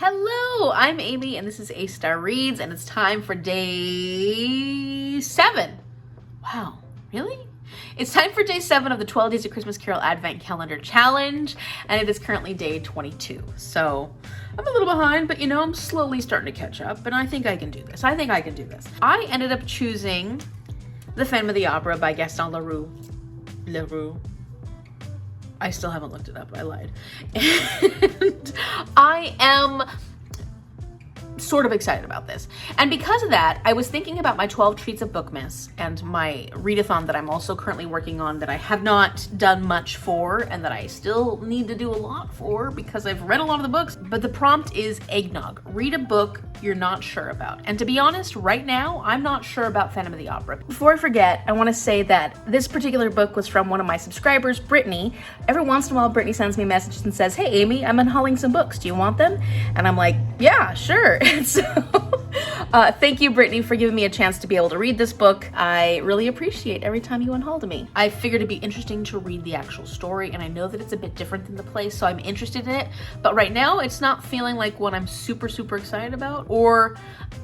Hello, I'm Amy and this is A Star Reads and it's time for day 7. Wow, really? It's time for day 7 of the 12 Days of Christmas Carol Advent Calendar Challenge, and it is currently day 22. So I'm a little behind, but I'm slowly starting to catch up, and I think I can do this. I ended up choosing The Phantom of the Opera by Gaston Leroux. I still haven't looked it up. I lied. And I am sort of excited about this. And because of that, I was thinking about my 12 Treats of Bookmas and my readathon that I'm also currently working on that I have not done much for and that I still need to do a lot for because I've read a lot of the books. But the prompt is eggnog. Read a book you're not sure about. And to be honest, right now, I'm not sure about Phantom of the Opera. Before I forget, I want to say that this particular book was from one of my subscribers, Brittany. Every once in a while, Brittany sends me messages and says, "Hey, Amy, I'm unhauling some books. Do you want them?" And I'm like, yeah, sure. So thank you, Brittany, for giving me a chance to be able to read this book. I really appreciate every time you unhaul to me. I figured it'd be interesting to read the actual story, and I know that it's a bit different than the play, so I'm interested in it. But right now, it's not feeling like what I'm super excited about, or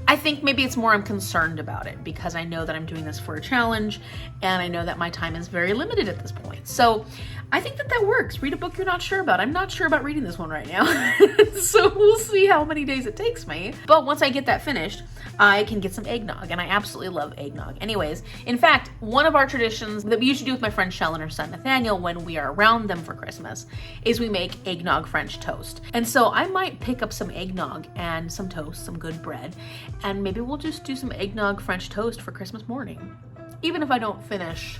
I think maybe it's more I'm concerned about it because I know that I'm doing this for a challenge, and I know that my time is very limited at this point. So I think that works. Read a book you're not sure about. I'm not sure about reading this one right now. So we'll see how many days it takes me. But once I get that finished, I can get some eggnog, and I absolutely love eggnog. Anyways, in fact, one of our traditions that we usually do with my friend Shell and her son Nathaniel when we are around them for Christmas is we make eggnog French toast. And so I might pick up some eggnog and some toast, some good bread, and maybe we'll just do some eggnog French toast for Christmas morning. Even if I don't finish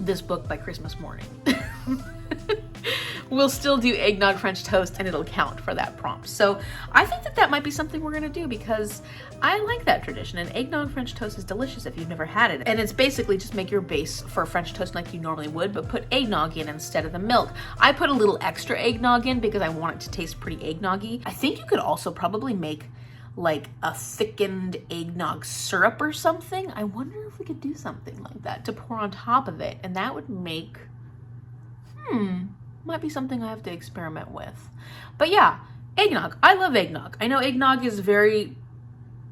this book by Christmas morning. We'll still do eggnog French toast and it'll count for that prompt. So I think that might be something we're gonna do because I like that tradition, and eggnog French toast is delicious if you've never had it. And it's basically just make your base for French toast like you normally would, but put eggnog in instead of the milk. I put a little extra eggnog in because I want it to taste pretty eggnoggy. I think you could also probably make like a thickened eggnog syrup or something. I wonder if we could do something like that to pour on top of it, and that would make, might be something I have to experiment with. But yeah, eggnog. I love eggnog. I know eggnog is very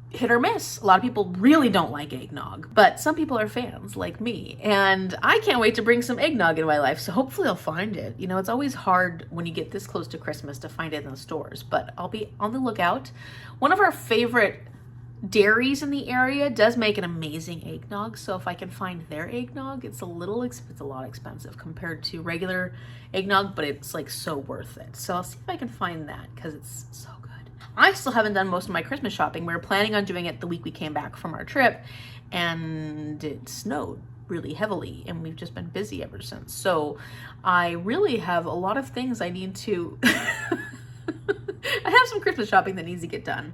hit or miss. A lot of people really don't like eggnog, but some people are fans like me, and I can't wait to bring some eggnog in my life, so hopefully I'll find it. It's always hard when you get this close to Christmas to find it in the stores, but I'll be on the lookout. One of our favorite dairies in the area does make an amazing eggnog, so if I can find their eggnog, it's a lot expensive compared to regular eggnog, but it's like so worth it. So I'll see if I can find that because it's so good. I still haven't done most of my Christmas shopping. We were planning on doing it the week we came back from our trip, and it snowed really heavily, and we've just been busy ever since. So I really have a lot of things I need to I have some Christmas shopping that needs to get done.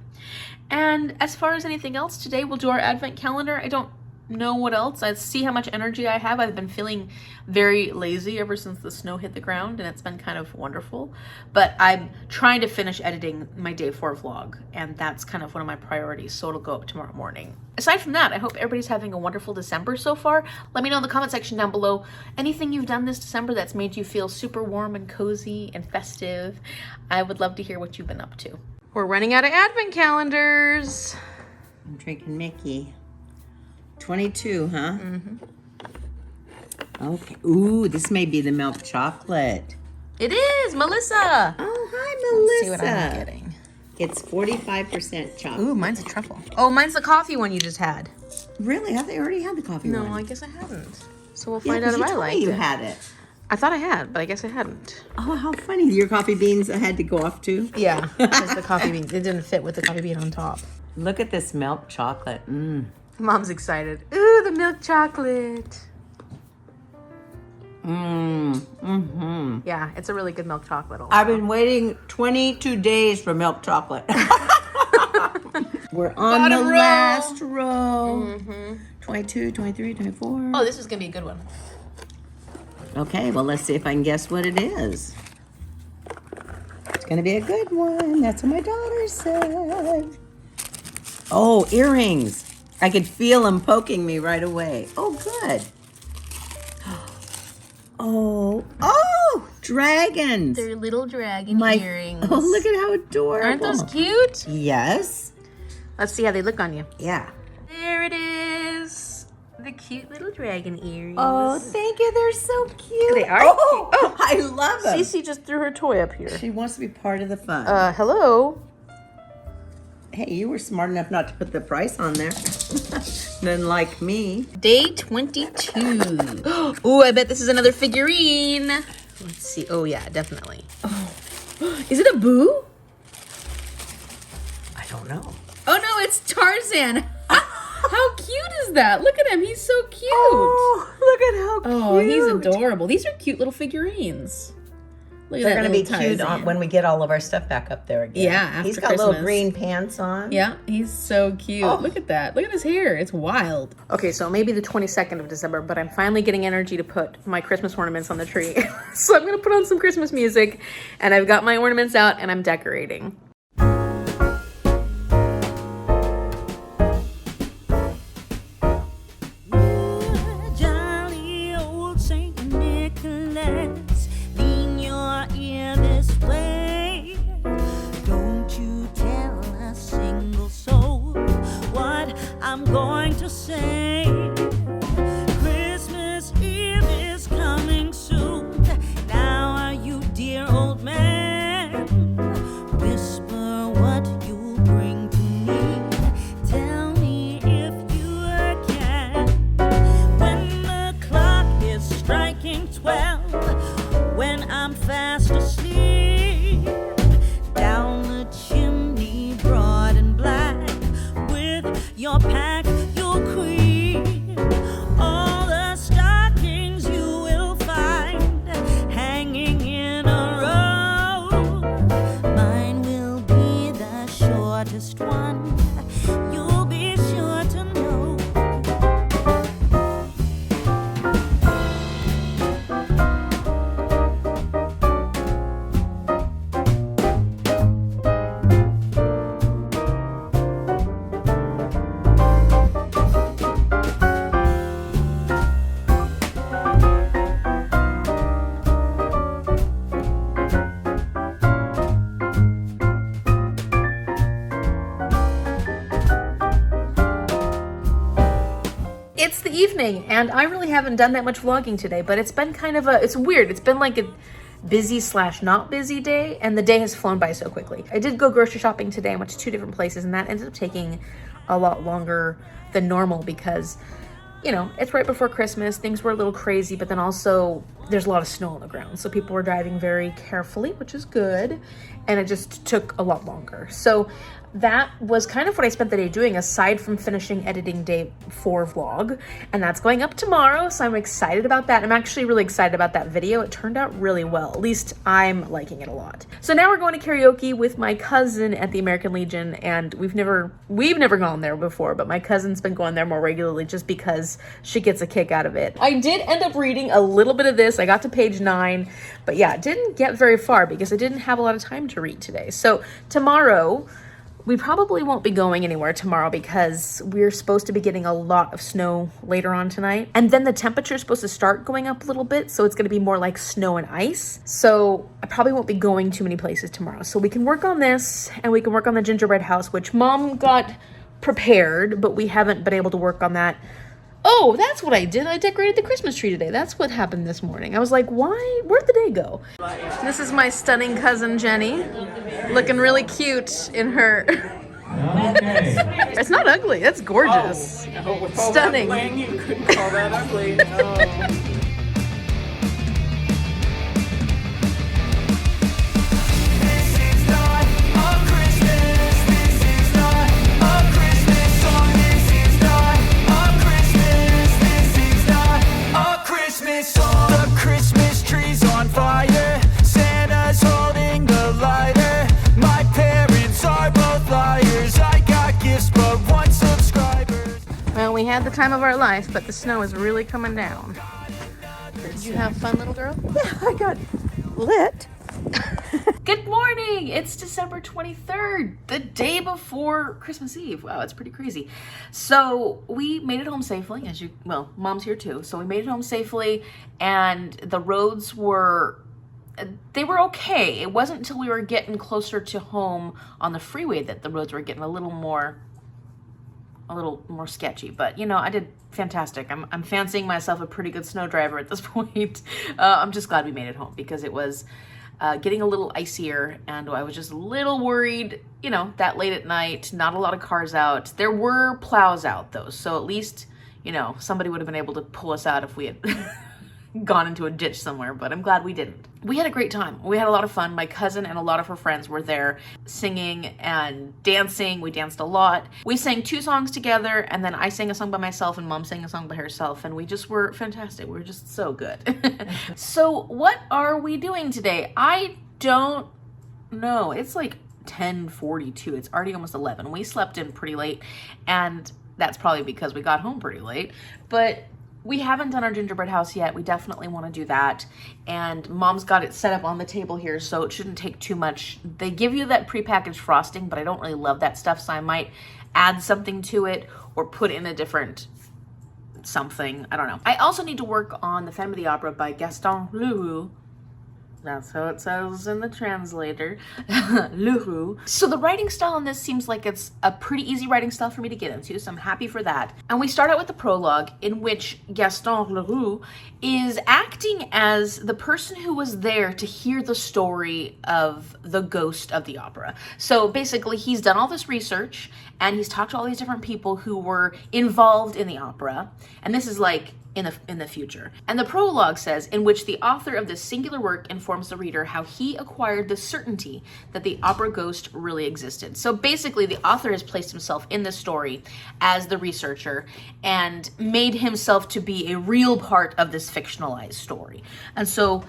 And as far as anything else, today we'll do our advent calendar. I don't know what else. I see how much energy I have. I've been feeling very lazy ever since the snow hit the ground, and it's been kind of wonderful. But I'm trying to finish editing my day 4 vlog, and that's kind of one of my priorities, so it'll go up tomorrow morning. Aside from that, I hope everybody's having a wonderful December so far. Let me know in the comment section down below anything you've done this December that's made you feel super warm and cozy and festive. I would love to hear what you've been up to. We're running out of advent calendars. I'm drinking Mickey. 22, huh? Mm-hmm. Okay. Ooh, this may be the milk chocolate. It is, Melissa. Oh, hi, Melissa. Let's see what I'm getting. It's 45% chocolate. Ooh, mine's a truffle. Oh, mine's the coffee one you just had. Really? I thought you already had the coffee one. No, I guess I hadn't. So we'll Yeah, find out if I you liked it. You had it. I thought I had, but I guess I hadn't. Oh, how funny. Your coffee beans had to go off too? Yeah, just the coffee beans. It didn't fit with the coffee bean on top. Look at this milk chocolate. Mom's excited. Ooh, the milk chocolate. Yeah, it's a really good milk chocolate also. I've been waiting 22 days for milk chocolate. We're on the last row. 22, 23, 24. Oh, this is going to be a good one. Okay, well, let's see if I can guess what it is. It's going to be a good one. That's what my daughter said. Oh, earrings. I could feel them poking me right away. Oh, good. Oh, dragons. They're little dragon earrings. Oh, look at how adorable. Aren't those cute? Yes. Let's see how they look on you. Yeah. There it is. The cute little dragon earrings. Oh, thank you. They're so cute. They are Oh, I love them. Cece just threw her toy up here. She wants to be part of the fun. Hello. Hey, you were smart enough not to put the price on there. None like me. Day 22. Ooh, I bet this is another figurine. Let's see. Oh, yeah, definitely. Oh. Is it a Boo? I don't know. Oh, no, it's Tarzan. How cute is that? Look at him. He's so cute. Oh, look at how cute. Oh, he's adorable. These are cute little figurines. Look at They're that going to be little cute when we get all of our stuff back up there again. Yeah, after He's got Christmas. little green pants on. Yeah, he's so cute. Oh. Look at that. Look at his hair. It's wild. Okay, so maybe the 22nd of December, but I'm finally getting energy to put my Christmas ornaments on the tree. So I'm going to put on some Christmas music, and I've got my ornaments out, and I'm decorating. Jolly old Saint Nicholas, lean your ear this way. Don't you tell a single soul what I'm going to say. Christmas Eve is coming soon. Now are you, dear old man? Whisper what you bring to me. Tell me if you can. When the clock is striking 12, when I'm fast asleep, down the chimney broad and black, with your pack you'll creep. All the stockings you will find hanging in a row. Mine will be the shortest one. You'll be sure to know. It's the evening, and I really haven't done that much vlogging today, but it's been kind of it's weird. It's been like a busy / not busy day, and the day has flown by so quickly. I did go grocery shopping today. I went to 2 different places, and that ended up taking a lot longer than normal because, you know, it's right before Christmas. Things were a little crazy, but then also there's a lot of snow on the ground. So people were driving very carefully, which is good. And it just took a lot longer. So that was kind of what I spent the day doing aside from finishing editing day 4 vlog. And that's going up tomorrow. So I'm excited about that. I'm actually really excited about that video. It turned out really well. At least I'm liking it a lot. So now we're going to karaoke with my cousin at the American Legion. And we've never gone there before, but my cousin's been going there more regularly just because she gets a kick out of it. I did end up reading a little bit of this. I got to page 9, but yeah, didn't get very far because I didn't have a lot of time to read today. So tomorrow, we probably won't be going anywhere tomorrow because we're supposed to be getting a lot of snow later on tonight. And then the temperature is supposed to start going up a little bit. So it's going to be more like snow and ice. So I probably won't be going too many places tomorrow. So we can work on this and we can work on the gingerbread house, which Mom got prepared, but we haven't been able to work on that. Oh, that's what I did. I decorated the Christmas tree today. That's what happened this morning. I was like, why? Where'd the day go? This is my stunning cousin, Jenny, looking really cute in her... Okay. It's not ugly. That's gorgeous. Oh, Stunning. You couldn't call that ugly. Oh. The Christmas tree's on fire. Santa's holding the lighter. My parents are both liars. I got gifts but 1 subscriber. Well, we had the time of our life, but the snow is really coming down. Did you have fun, little girl? Yeah, I got lit. Good morning! It's December 23rd, the day before Christmas Eve. Wow, it's pretty crazy. So we made it home safely, Mom's here too. So we made it home safely, and the roads were they were okay. It wasn't until we were getting closer to home on the freeway that the roads were getting a little more sketchy. But you know, I did fantastic. I'm fancying myself a pretty good snow driver at this point. I'm just glad we made it home because it was getting a little icier, and I was just a little worried, you know, that late at night, not a lot of cars out. There were plows out though, so at least, you know, somebody would have been able to pull us out if we had gone into a ditch somewhere, but I'm glad we didn't. We had a great time. We had a lot of fun. My cousin and a lot of her friends were there singing and dancing. We danced a lot. We sang 2 songs together, and then I sang a song by myself and Mom sang a song by herself, and we just were fantastic. We were just so good. So what are we doing today? I don't know. It's like 10:42. It's already almost 11. We slept in pretty late, and that's probably because we got home pretty late, but we haven't done our gingerbread house yet. We definitely want to do that. And Mom's got it set up on the table here, so it shouldn't take too much. They give you that prepackaged frosting, but I don't really love that stuff, so I might add something to it or put in a different something. I don't know. I also need to work on The Phantom of the Opera by Gaston Leroux. That's how it says in the translator. Leroux. So the writing style in this seems like it's a pretty easy writing style for me to get into, so I'm happy for that. And we start out with the prologue, in which Gaston Leroux is acting as the person who was there to hear the story of the ghost of the opera. So basically, he's done all this research, and he's talked to all these different people who were involved in the opera. And this is like in the future. And the prologue says, in which the author of this singular work informs the reader how he acquired the certainty that the opera ghost really existed. So basically, the author has placed himself in the story as the researcher and made himself to be a real part of this fictionalized story. And so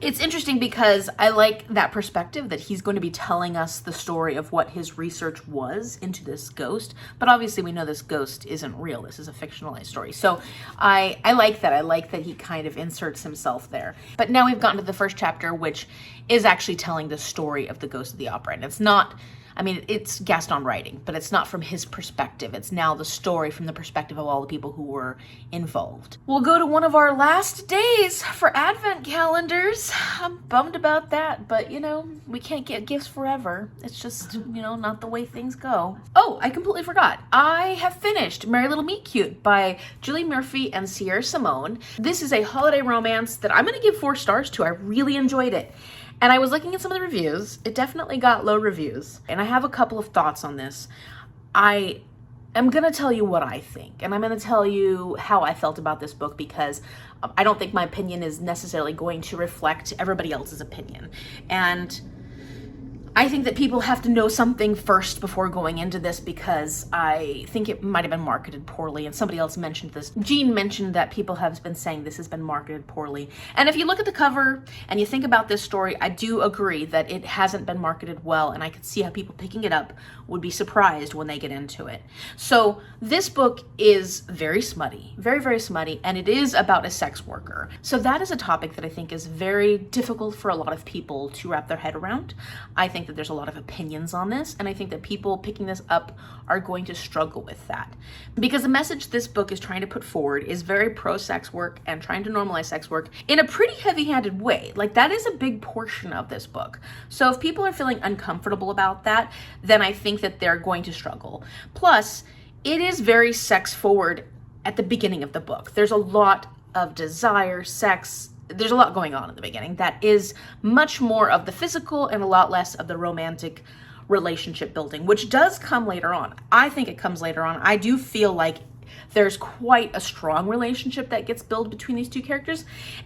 it's interesting because I like that perspective that he's going to be telling us the story of what his research was into this ghost. But obviously we know this ghost isn't real. This is a fictionalized story. So I like that. I like that he kind of inserts himself there. But now we've gotten to the first chapter, which is actually telling the story of the ghost of the opera. And it's not, I mean, it's Gaston writing, but it's not from his perspective. It's now the story from the perspective of all the people who were involved. We'll go to one of our last days for Advent calendars. I'm bummed about that, but you know, we can't get gifts forever. It's just, you know, not the way things go. Oh, I completely forgot. I have finished Merry Little Meet Cute by Julie Murphy and Sierra Simone. This is a holiday romance that I'm gonna give 4 stars to. I really enjoyed it. And I was looking at some of the reviews. It definitely got low reviews. And I have a couple of thoughts on this. I am going to tell you what I think. And I'm going to tell you how I felt about this book, because I don't think my opinion is necessarily going to reflect everybody else's opinion. And I think that people have to know something first before going into this, because I think it might have been marketed poorly, and somebody else mentioned this. Jean mentioned that people have been saying this has been marketed poorly. And if you look at the cover and you think about this story, I do agree that it hasn't been marketed well, and I could see how people picking it up would be surprised when they get into it. So this book is very smutty, very, very smutty, and it is about a sex worker. So that is a topic that I think is very difficult for a lot of people to wrap their head around. I think that there's a lot of opinions on this, and I think that people picking this up are going to struggle with that, because the message this book is trying to put forward is very pro-sex work and trying to normalize sex work in a pretty heavy-handed way. Like, that is a big portion of this book. So if people are feeling uncomfortable about that, then I think that they're going to struggle. Plus, it is very sex forward at the beginning of the book. There's a lot of desire, sex. There's a lot going on in the beginning that is much more of the physical and a lot less of the romantic relationship building, which does come later on. I think it comes later on. I do feel like there's quite a strong relationship that gets built between these two characters.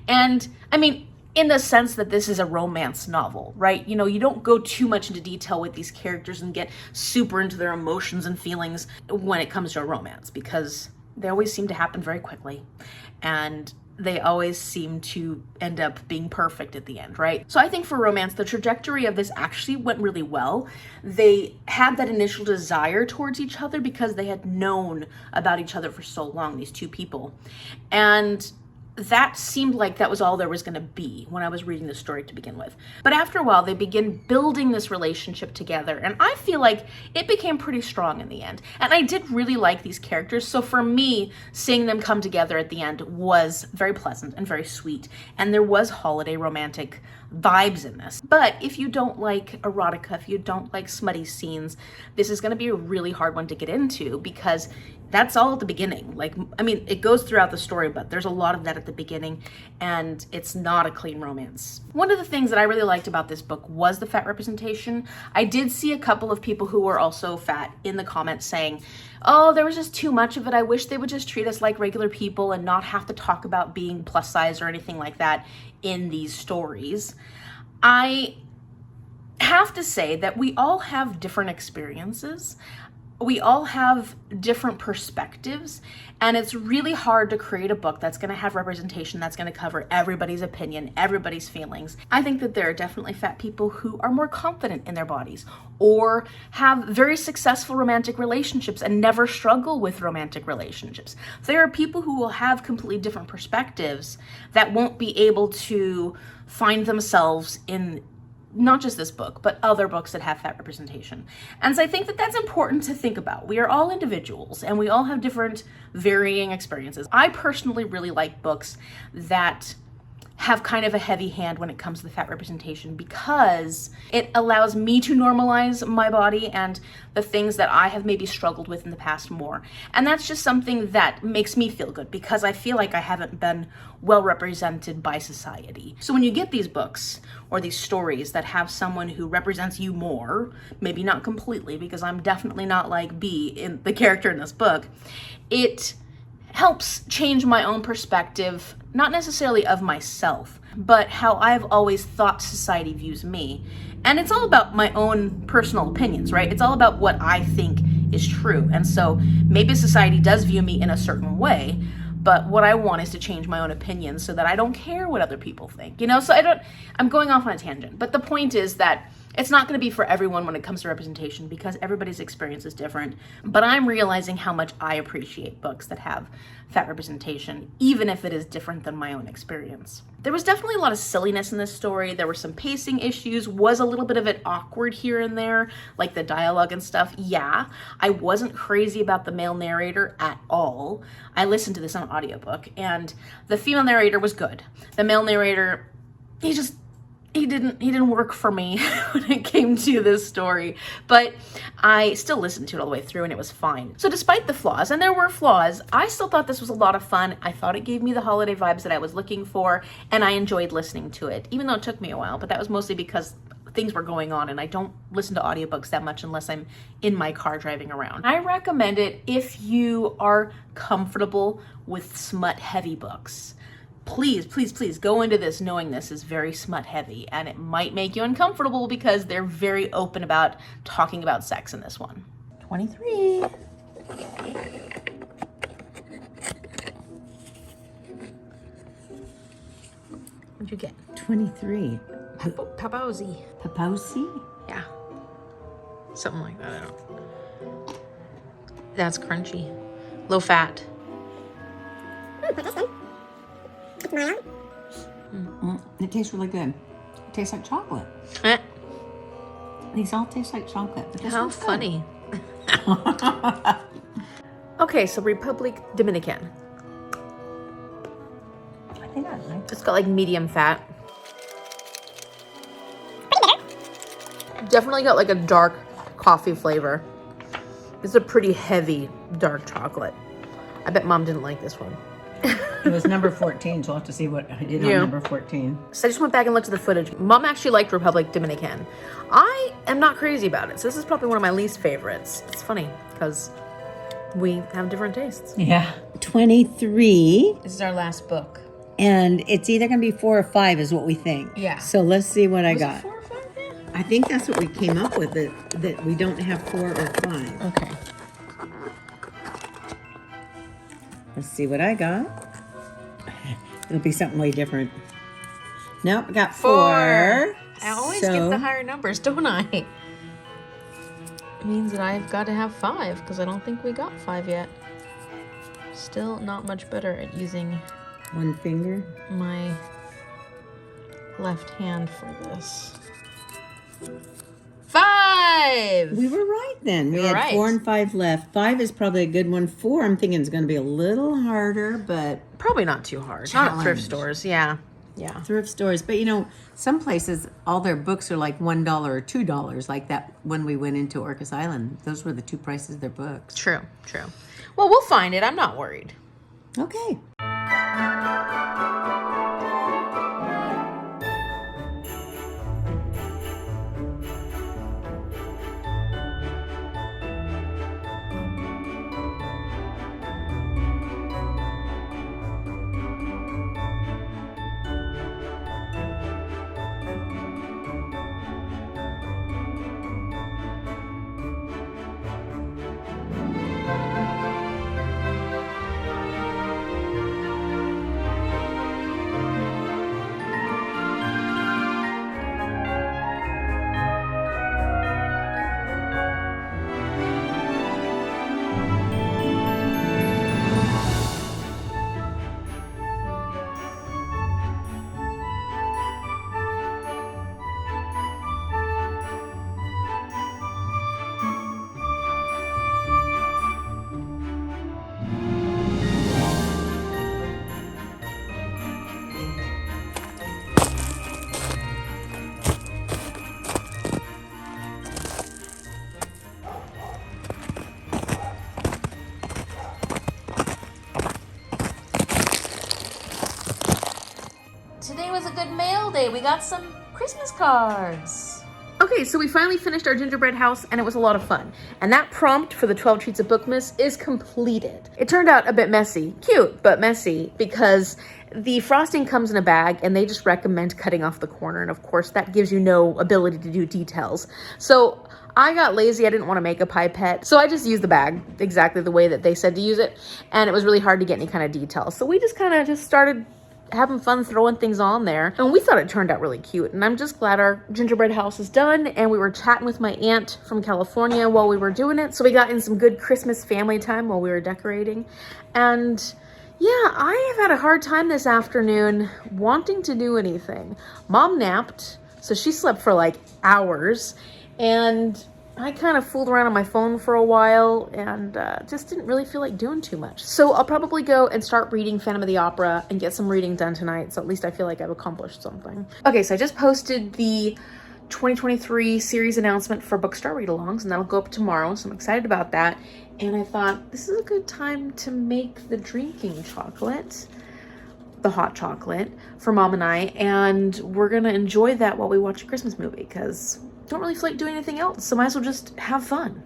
And I mean, in the sense that this is a romance novel, right? You know, you don't go too much into detail with these characters and get super into their emotions and feelings when it comes to a romance, because they always seem to happen very quickly. And they always seem to end up being perfect at the end, right? So I think for romance, the trajectory of this actually went really well. They had that initial desire towards each other because they had known about each other for so long, these two people. And that seemed like that was all there was going to be when I was reading the story to begin with. But after a while, they begin building this relationship together, and I feel like it became pretty strong in the end. And I did really like these characters, so for me, seeing them come together at the end was very pleasant and very sweet. And there was holiday romantic vibes in this. But if you don't like erotica, if you don't like smutty scenes, this is going to be a really hard one to get into because that's all at the beginning. Like, I mean, it goes throughout the story, but there's a lot of that at the beginning, and it's not a clean romance. One of the things that I really liked about this book was the fat representation. I did see a couple of people who were also fat in the comments saying, oh, there was just too much of it. I wish they would just treat us like regular people and not have to talk about being plus size or anything like that in these stories. I have to say that we all have different experiences. We all have different perspectives, and it's really hard to create a book that's going to have representation that's going to cover everybody's opinion, everybody's feelings. I think that there are definitely fat people who are more confident in their bodies or have very successful romantic relationships and never struggle with romantic relationships. There are people who will have completely different perspectives that won't be able to find themselves in not just this book, but other books that have fat representation. And so I think that that's important to think about. We are all individuals and we all have different varying experiences. I personally really like books that have kind of a heavy hand when it comes to the fat representation because it allows me to normalize my body and the things that I have maybe struggled with in the past more. And that's just something that makes me feel good because I feel like I haven't been well represented by society. So when you get these books or these stories that have someone who represents you more, maybe not completely because I'm definitely not like B in the character in this book, it helps change my own perspective, not necessarily of myself, but how I've always thought society views me. And it's all about my own personal opinions, right? It's all about what I think is true. And so maybe society does view me in a certain way, but what I want is to change my own opinions so that I don't care what other people think, you know? So I'm going off on a tangent, but the point is that it's not going to be for everyone when it comes to representation because everybody's experience is different. But I'm realizing how much I appreciate books that have fat representation, even if it is different than my own experience. There was definitely a lot of silliness in this story. There were some pacing issues, was a little bit of it awkward here and there, like the dialogue and stuff. Yeah, I wasn't crazy about the male narrator at all. I listened to this on audiobook and the female narrator was good. The male narrator, he didn't work for me when it came to this story, but I still listened to it all the way through and it was fine. So despite the flaws, and there were flaws, I still thought this was a lot of fun. I thought it gave me the holiday vibes that I was looking for, and I enjoyed listening to it, even though it took me a while, but that was mostly because things were going on and I don't listen to audiobooks that much unless I'm in my car driving around. I recommend it if you are comfortable with smut heavy books. Please, please, please go into this knowing this is very smut heavy and it might make you uncomfortable because they're very open about talking about sex in this one. 23. What'd you get? 23. Papauzi. Papausi? Yeah. Something like that. I don't. That's crunchy. Low fat. It tastes really good. It tastes like chocolate. These all taste like chocolate. But How funny. Okay, so Republic Dominican. I think I like It's got like medium fat. Definitely got like a dark coffee flavor. It's a pretty heavy dark chocolate. I bet Mom didn't like this one. It was number 14, so I'll have to see what I did on number 14. So I just went back and looked at the footage. Mom actually liked Republic Dominican. I am not crazy about it, so this is probably one of my least favorites. It's funny, because we have different tastes. Yeah. 23. This is our last book. And it's either going to be 4 or 5 is what we think. Yeah. So let's see what I Was got. it 4 or 5? Yeah. I think that's what we came up with, that we don't have 4 or 5. Okay. Let's see what I got. It'll be something way different. Nope, I got 4. I always get the higher numbers, don't I? It means that I've got to have 5, because I don't think we got 5 yet. Still not much better at using one finger. my left hand for this. 5! We were right then. We were had right. 4 and 5 left. 5 is probably a good one. 4, I'm thinking is going to be a little harder, but Probably not too hard. Not at thrift Challenge. stores, yeah. Yeah. Thrift stores. But you know, some places, all their books are like $1 or $2. Like that when we went into Orcas Island. Those were the two prices of their books. True. Well, we'll find it. I'm not worried. Okay. Today was a good mail day. We got some Christmas cards. Okay, so we finally finished our gingerbread house and it was a lot of fun. And that prompt for the 12 Treats of Bookmas is completed. It turned out a bit messy. Cute, but messy because the frosting comes in a bag and they just recommend cutting off the corner. And of course that gives you no ability to do details. So I got lazy. I didn't want to make a pipette. So I just used the bag exactly the way that they said to use it. And it was really hard to get any kind of details. So we just kind of just started having fun throwing things on there, and we thought it turned out really cute. And I'm just glad our gingerbread house is done. And we were chatting with my aunt from California while we were doing it, so we got in some good Christmas family time while we were decorating. And yeah, I have had a hard time this afternoon wanting to do anything. Mom napped, so she slept for like hours, and I kind of fooled around on my phone for a while and just didn't really feel like doing too much. So I'll probably go and start reading Phantom of the Opera and get some reading done tonight. So at least I feel like I've accomplished something. Okay, so I just posted the 2023 series announcement for Bookstore read-alongs, and that'll go up tomorrow. So I'm excited about that. And I thought this is a good time to make the drinking chocolate, the hot chocolate, for Mom and I. And we're gonna enjoy that while we watch a Christmas movie because don't really feel like doing anything else, so might as well just have fun.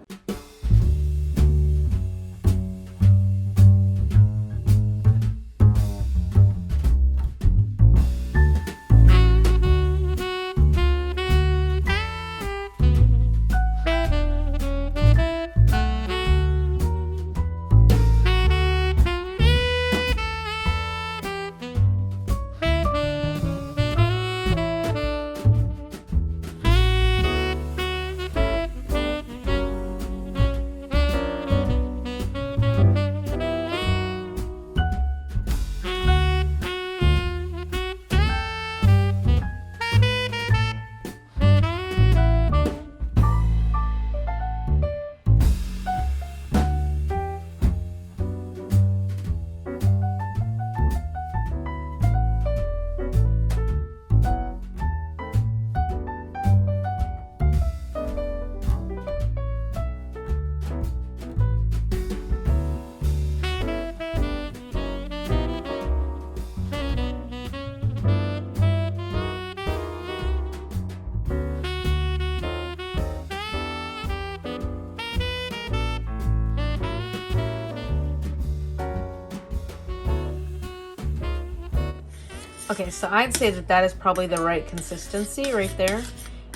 Okay, so I'd say that that is probably the right consistency right there.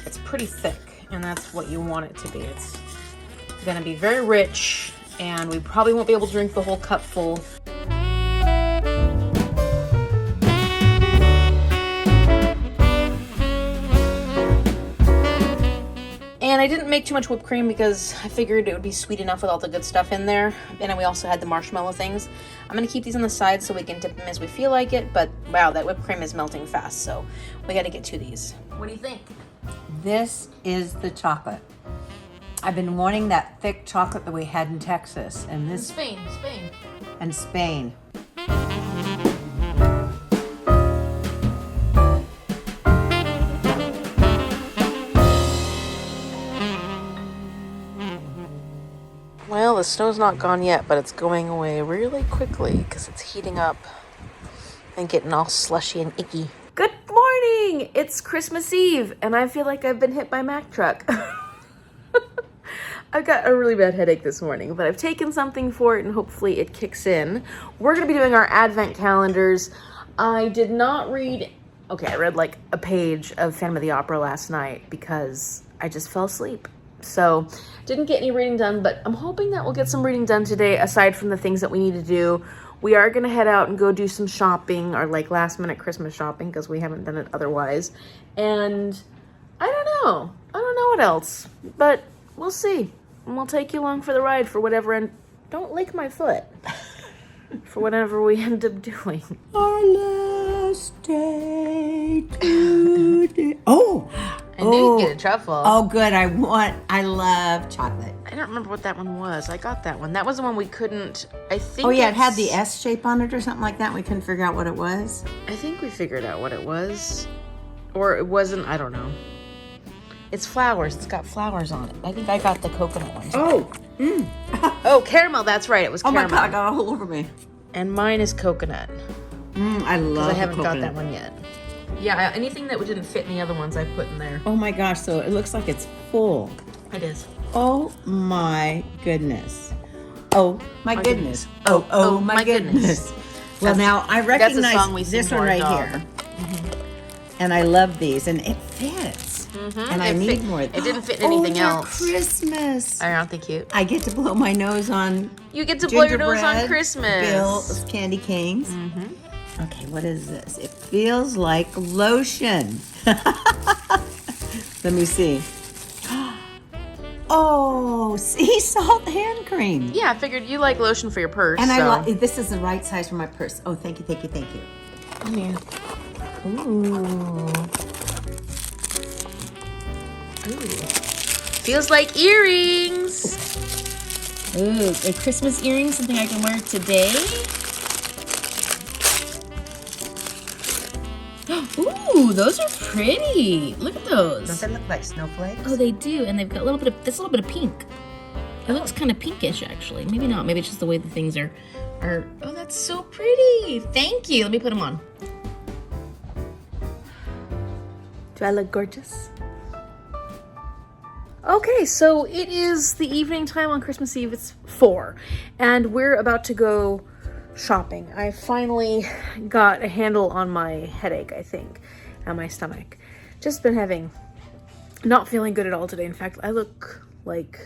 It's pretty thick, and that's what you want it to be. It's gonna be very rich, and we probably won't be able to drink the whole cup full. And I didn't make too much whipped cream because I figured it would be sweet enough with all the good stuff in there. And then we also had the marshmallow things. I'm gonna keep these on the side so we can dip them as we feel like it, but wow, that whipped cream is melting fast, so we gotta get to these. What do you think? This is the chocolate. I've been wanting that thick chocolate that we had in Texas, and this Spain. and Spain. Well, the snow's not gone yet, but it's going away really quickly because it's heating up and getting all slushy and icky. Good morning! It's Christmas Eve, and I feel like I've been hit by a Mack truck. I got a really bad headache this morning, but I've taken something for it and hopefully it kicks in. We're gonna be doing our advent calendars. I did not read, okay, I read like a page of Phantom of the Opera last night because I just fell asleep. So didn't get any reading done, but I'm hoping that we'll get some reading done today aside from the things that we need to do. We are gonna head out and go do some shopping, or like last minute Christmas shopping, because we haven't done it otherwise. And I don't know what else, but we'll see. And we'll take you along for the ride for whatever, and don't lick my foot for whatever we end up doing. Our last day today. Oh! I knew you'd get a truffle. Oh, good. I love chocolate. I don't remember what that one was. I got that one. That was the one we couldn't, I think. Oh, yeah, it had the S shape on it or something like that. We couldn't figure out what it was. I think we figured out what it was. Or it wasn't, I don't know. It's flowers. It's got flowers on it. I think I got the coconut one. Oh! Oh, caramel. That's right. It was Oh, caramel. my God. I got all over me. And mine is coconut. I love Because I haven't coconut. got that one yet. Yeah, anything that didn't fit in the other ones I put in there. Oh, my gosh. So it looks like it's full. It is. Oh, my goodness. Oh, my goodness. Oh, Oh, my goodness. Well, now I That's a recognize song we sing this to one our right dog. here. And I love these. And it fits. And I need more. It didn't fit in anything they're else. Christmas. Aren't they cute? I get to blow my nose on You get to blow your nose on gingerbread, Christmas. Bill's candy canes. Okay, what is this? It feels like lotion. Let me see. Oh, sea salt hand cream. Yeah, I figured you like lotion for your purse. And so. I like this is the right size for my purse. Oh, thank you, thank you, thank you. Yeah. Ooh. Feels like earrings. Ooh, a Christmas earring, something I can wear today. Ooh, those are pretty. Look at those. Does that look like snowflakes? Oh, they do, and they've got a little bit of pink. It looks kind of pinkish, actually. Maybe not. Maybe it's just the way the things are. Oh, that's so pretty. Thank you. Let me put them on. Do I look gorgeous? Okay, so it is the evening time on Christmas Eve. It's 4, and we're about to go shopping. I finally got a handle on my headache, I think, and my stomach. Just been not feeling good at all today. In fact, I look like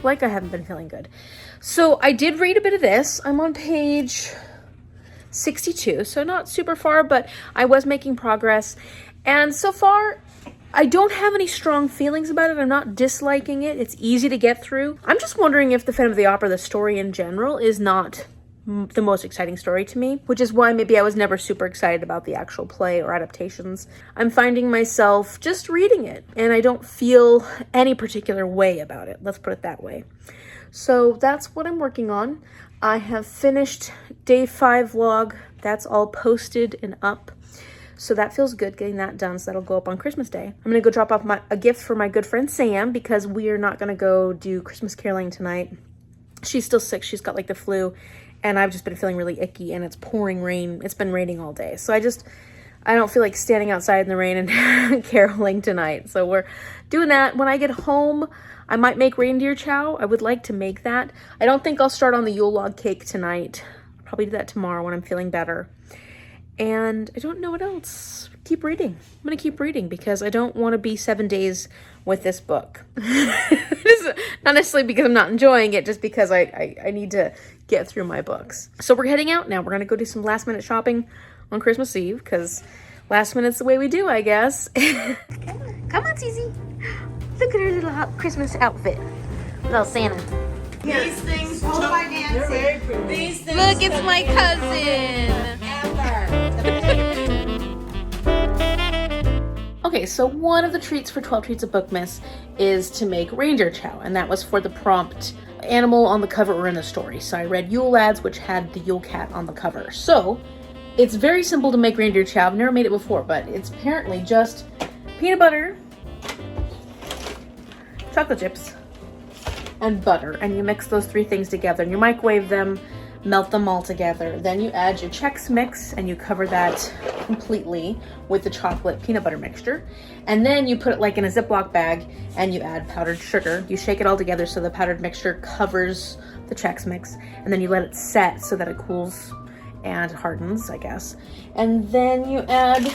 I haven't been feeling good. So I did read a bit of this. I'm on page 62, so not super far, but I was making progress. And so far, I don't have any strong feelings about it. I'm not disliking it. It's easy to get through. I'm just wondering if the Phantom of the Opera, the story in general, is not the most exciting story to me, which is why maybe I was never super excited about the actual play or adaptations. I'm finding myself just reading it, and I don't feel any particular way about it. Let's put it that way. So that's what I'm working on. I have finished day 5 vlog. That's all posted and up. So that feels good, getting that done, so that'll go up on Christmas Day. I'm gonna go drop off a gift for my good friend Sam, because we are not gonna go do Christmas caroling tonight. She's still sick, she's got like the flu, and I've just been feeling really icky, and it's pouring rain. It's been raining all day. So I don't feel like standing outside in the rain and caroling tonight. So we're doing that. When I get home, I might make reindeer chow. I would like to make that. I don't think I'll start on the Yule log cake tonight. I'll probably do that tomorrow when I'm feeling better. And I don't know what else. Keep reading. I'm going to keep reading because I don't want to be 7 days with this book. Not necessarily because I'm not enjoying it, just because I need to get through my books. So we're heading out now. We're going to go do some last minute shopping on Christmas Eve, because last minute's the way we do, I guess. Come on, Susie. Look at her little Christmas outfit. Little Santa. These things told by Nancy. These things. Look, it's my cousin. Okay, so one of the treats for 12 Treats of Bookmas is to make reindeer chow, and that was for the prompt animal on the cover or in the story. So I read Yule Lads, which had the Yule Cat on the cover. So it's very simple to make reindeer chow. I've never made it before, but it's apparently just peanut butter, chocolate chips, and butter, and you mix those 3 things together and you microwave them, melt them all together. Then you add your Chex Mix and you cover that completely with the chocolate peanut butter mixture. And then you put it like in a Ziploc bag and you add powdered sugar. You shake it all together so the powdered mixture covers the Chex Mix, and then you let it set so that it cools and hardens, I guess. And then you add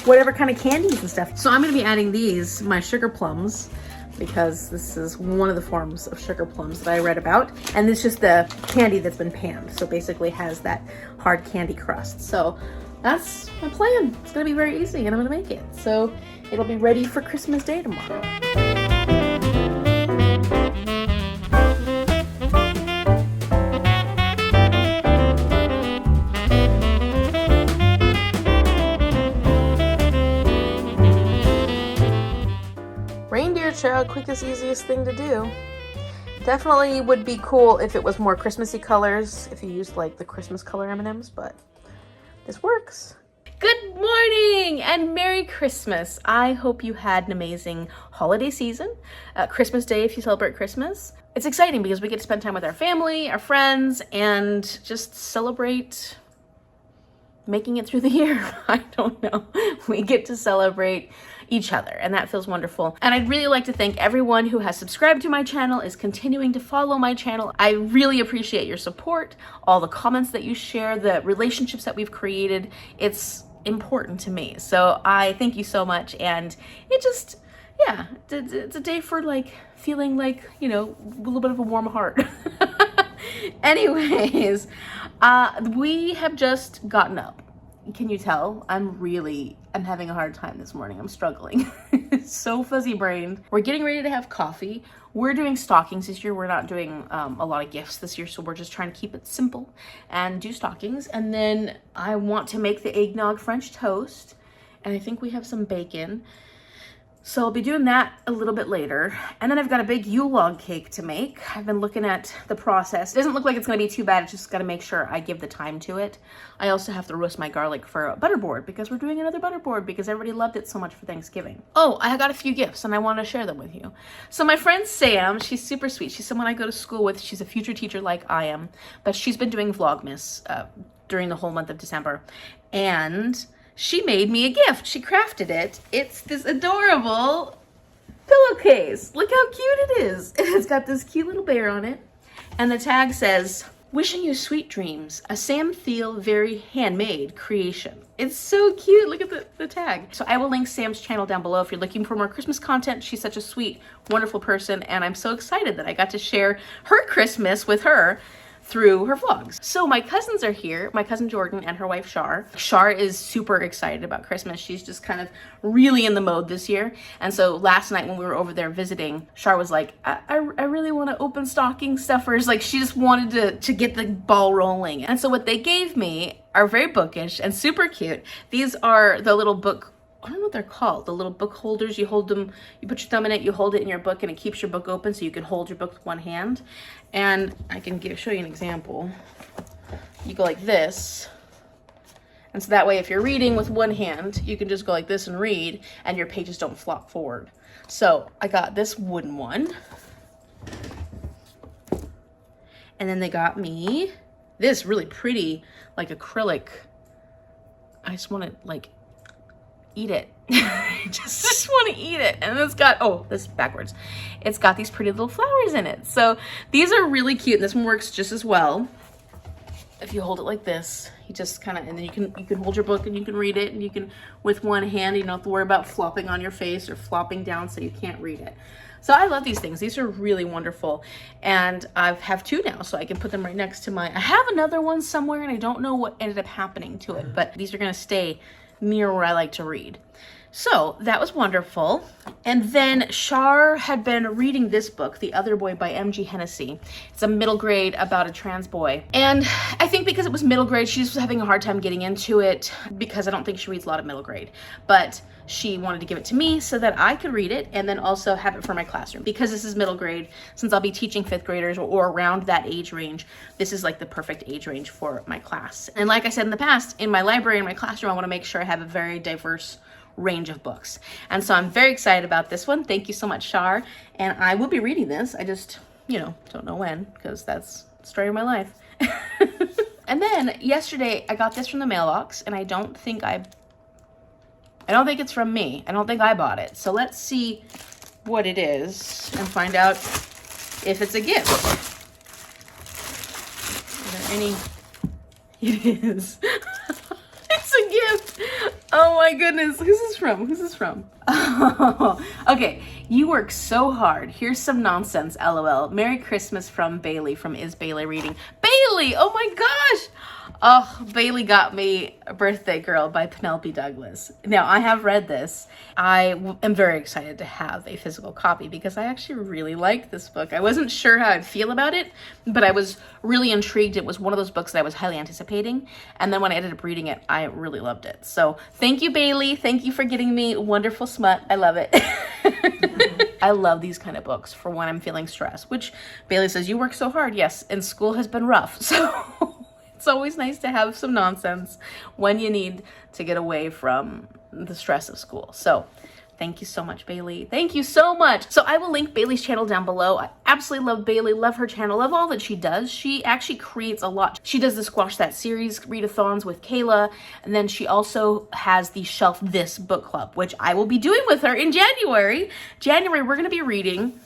whatever kind of candies and stuff. So I'm gonna be adding these, my sugar plums, because this is one of the forms of sugar plums that I read about. And it's just the candy that's been panned. So basically has that hard candy crust. So that's my plan. It's gonna be very easy and I'm gonna make it. So it'll be ready for Christmas Day tomorrow. Reindeer trail, quickest, easiest thing to do. Definitely would be cool if it was more Christmassy colors, if you used like the Christmas color M&Ms, but this works. Good morning and Merry Christmas. I hope you had an amazing holiday season, Christmas Day if you celebrate Christmas. It's exciting because we get to spend time with our family, our friends, and just celebrate making it through the year. I don't know. We get to celebrate each other, and that feels wonderful. And I'd really like to thank everyone who has subscribed to my channel, is continuing to follow my channel. I really appreciate your support, all the comments that you share, the relationships that we've created. It's important to me. So I thank you so much. And it just, yeah, it's a day for like feeling like, you know, a little bit of a warm heart. Anyways, we have just gotten up. Can you tell? I'm having a hard time this morning. I'm struggling. So fuzzy brained. We're getting ready to have coffee. We're doing stockings this year. We're not doing a lot of gifts this year, so we're just trying to keep it simple and do stockings. And then I want to make the eggnog French toast, and I think we have some bacon. So I'll be doing that a little bit later. And then I've got a big Yule log cake to make. I've been looking at the process. It doesn't look like it's gonna be too bad. It's just gotta make sure I give the time to it. I also have to roast my garlic for a butterboard because we're doing another butterboard because everybody loved it so much for Thanksgiving. Oh, I got a few gifts and I want to share them with you. So my friend Sam, she's super sweet. She's someone I go to school with. She's a future teacher like I am, but she's been doing Vlogmas during the whole month of December. And she made me a gift. She crafted it. It's this adorable pillowcase. Look how cute it is. It's got this cute little bear on it. And the tag says, "Wishing you sweet dreams, a Sam Thiel very handmade creation." It's so cute. Look at the tag. So I will link Sam's channel down below if you're looking for more Christmas content. She's such a sweet, wonderful person. And I'm so excited that I got to share her Christmas with her through her vlogs. So my cousins are here, my cousin Jordan and her wife Shar. Shar is super excited about Christmas. She's just kind of really in the mode this year. And so last night when we were over there visiting, Shar was like, I really want to open stocking stuffers. Like she just wanted to get the ball rolling. And so what they gave me are very bookish and super cute. These are the little book, I don't know what they're called, the little book holders. You hold them, you put your thumb in it, you hold it in your book, and it keeps your book open so you can hold your book with one hand. And I can show you an example. You go like this. And so that way, if you're reading with one hand, you can just go like this and read, and your pages don't flop forward. So I got this wooden one. And then they got me this really pretty, like acrylic. I just want to like eat it. just want to eat it. And it's got, oh, this is backwards. It's got these pretty little flowers in it. So these are really cute. And this one works just as well. If you hold it like this, you just kind of, and then you can hold your book and you can read it, and you can, with one hand, you don't have to worry about flopping on your face or flopping down so you can't read it. So I love these things. These are really wonderful. And I have two now, so I can put them right next to my, I have another one somewhere and I don't know what ended up happening to it, but these are gonna stay near where I like to read. So that was wonderful. And then Shar had been reading this book, The Other Boy by M.G. Hennessy. It's a middle grade about a trans boy. And I think because it was middle grade, she just was having a hard time getting into it because I don't think she reads a lot of middle grade. But she wanted to give it to me so that I could read it and then also have it for my classroom. Because this is middle grade, since I'll be teaching 5th graders or around that age range, this is like the perfect age range for my class. And like I said in the past, in my library, in my classroom, I want to make sure I have a very diverse range of books. And so I'm very excited about this one. Thank you so much, Shar. And I will be reading this. I just, don't know when, because that's the story of my life. And then yesterday I got this from the mailbox, and I don't think it's from me. I don't think I bought it. So let's see what it is and find out if it's a gift. Are there any? It is. It's a gift. Oh my goodness. Who's this from? Who's this from? Oh, okay. You work so hard. Here's some nonsense, LOL. Merry Christmas from Bailey from Is Bailey Reading. Bailey! Oh my gosh! Oh, Bailey got me a Birthday Girl by Penelope Douglas. Now, I have read this. I am very excited to have a physical copy because I actually really liked this book. I wasn't sure how I'd feel about it, but I was really intrigued. It was one of those books that I was highly anticipating. And then when I ended up reading it, I really loved it. So thank you, Bailey. Thank you for getting me wonderful smut. I love it. I love these kind of books for when I'm feeling stressed, which Bailey says, you work so hard. Yes, and school has been rough. So it's always nice to have some nonsense when you need to get away from the stress of school. So thank you so much, Bailey. Thank you so much. So I will link Bailey's channel down below. I absolutely love Bailey, love her channel, love all that she does. She actually creates a lot. She does the Squash That series, readathons with Kayla, and then she also has the Shelf This book club, which I will be doing with her in January. We're going to be reading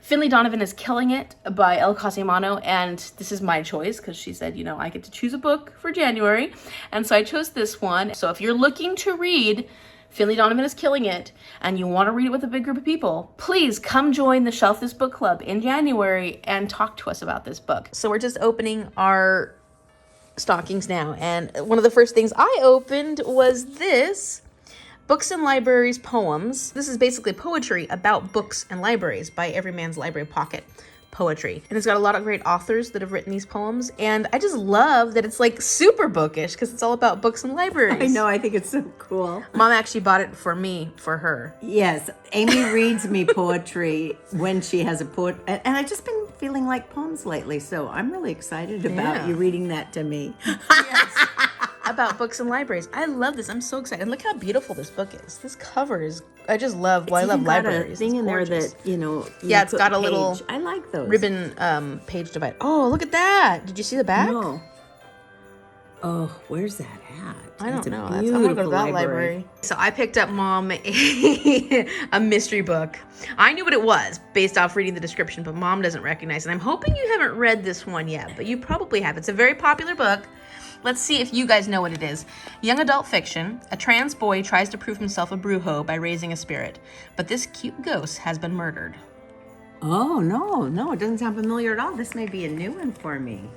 Finley Donovan Is Killing It by El Casimano, and this is my choice because she said, I get to choose a book for January, and so I chose this one. So if you're looking to read Finley Donovan Is Killing It and you want to read it with a big group of people, please come join the Shelf This book club in January and talk to us about this book. So we're just opening our stockings now, and one of the first things I opened was this Books and Libraries Poems. This is basically poetry about books and libraries by Everyman's Library Pocket Poetry. And it's got a lot of great authors that have written these poems. And I just love that it's like super bookish because it's all about books and libraries. I know, I think it's so cool. Mom actually bought it for me, for her. Yes, Amy reads me poetry when she has a poet. And I've just been feeling like poems lately, so I'm really excited about you reading that to me. Yes. About books and libraries. I love this. I'm so excited. And look how beautiful this book is. This cover is, I just love, well, I love libraries. A thing it's in gorgeous. there that, you yeah, it's put got a page. little I like those. ribbon page divider. Oh, look at that. Did you see the back? No. Oh, where's that at? I don't know. A I'm gonna go to beautiful that library. So I picked up Mom a mystery book. I knew what it was based off reading the description, but Mom doesn't recognize it. I'm hoping you haven't read this one yet, but you probably have. It's a very popular book. Let's see if you guys know what it is. Young adult fiction. A trans boy tries to prove himself a brujo by raising a spirit, but this cute ghost has been murdered. Oh, no, it doesn't sound familiar at all. This may be a new one for me.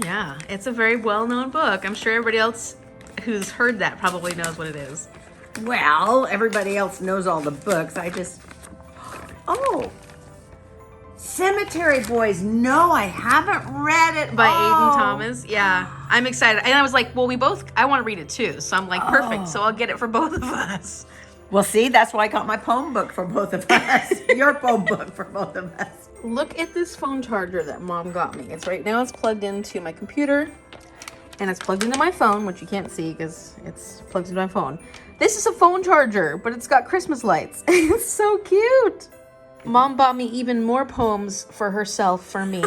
Yeah, it's a very well-known book. I'm sure everybody else who's heard that probably knows what it is. Well, everybody else knows all the books. Oh, Cemetery Boys. No, I haven't read it. By Aiden Thomas. Yeah, I'm excited. And I was like, well, I want to read it too. So I'm like, perfect. So I'll get it for both of us. Well, see, that's why I got my poem book for both of us. Your poem book for both of us. Look at this phone charger that Mom got me. It's right now, it's plugged into my computer and it's plugged into my phone, which you can't see because it's plugged into my phone. This is a phone charger, but it's got Christmas lights. It's so cute. Mom bought me even more poems for herself for me.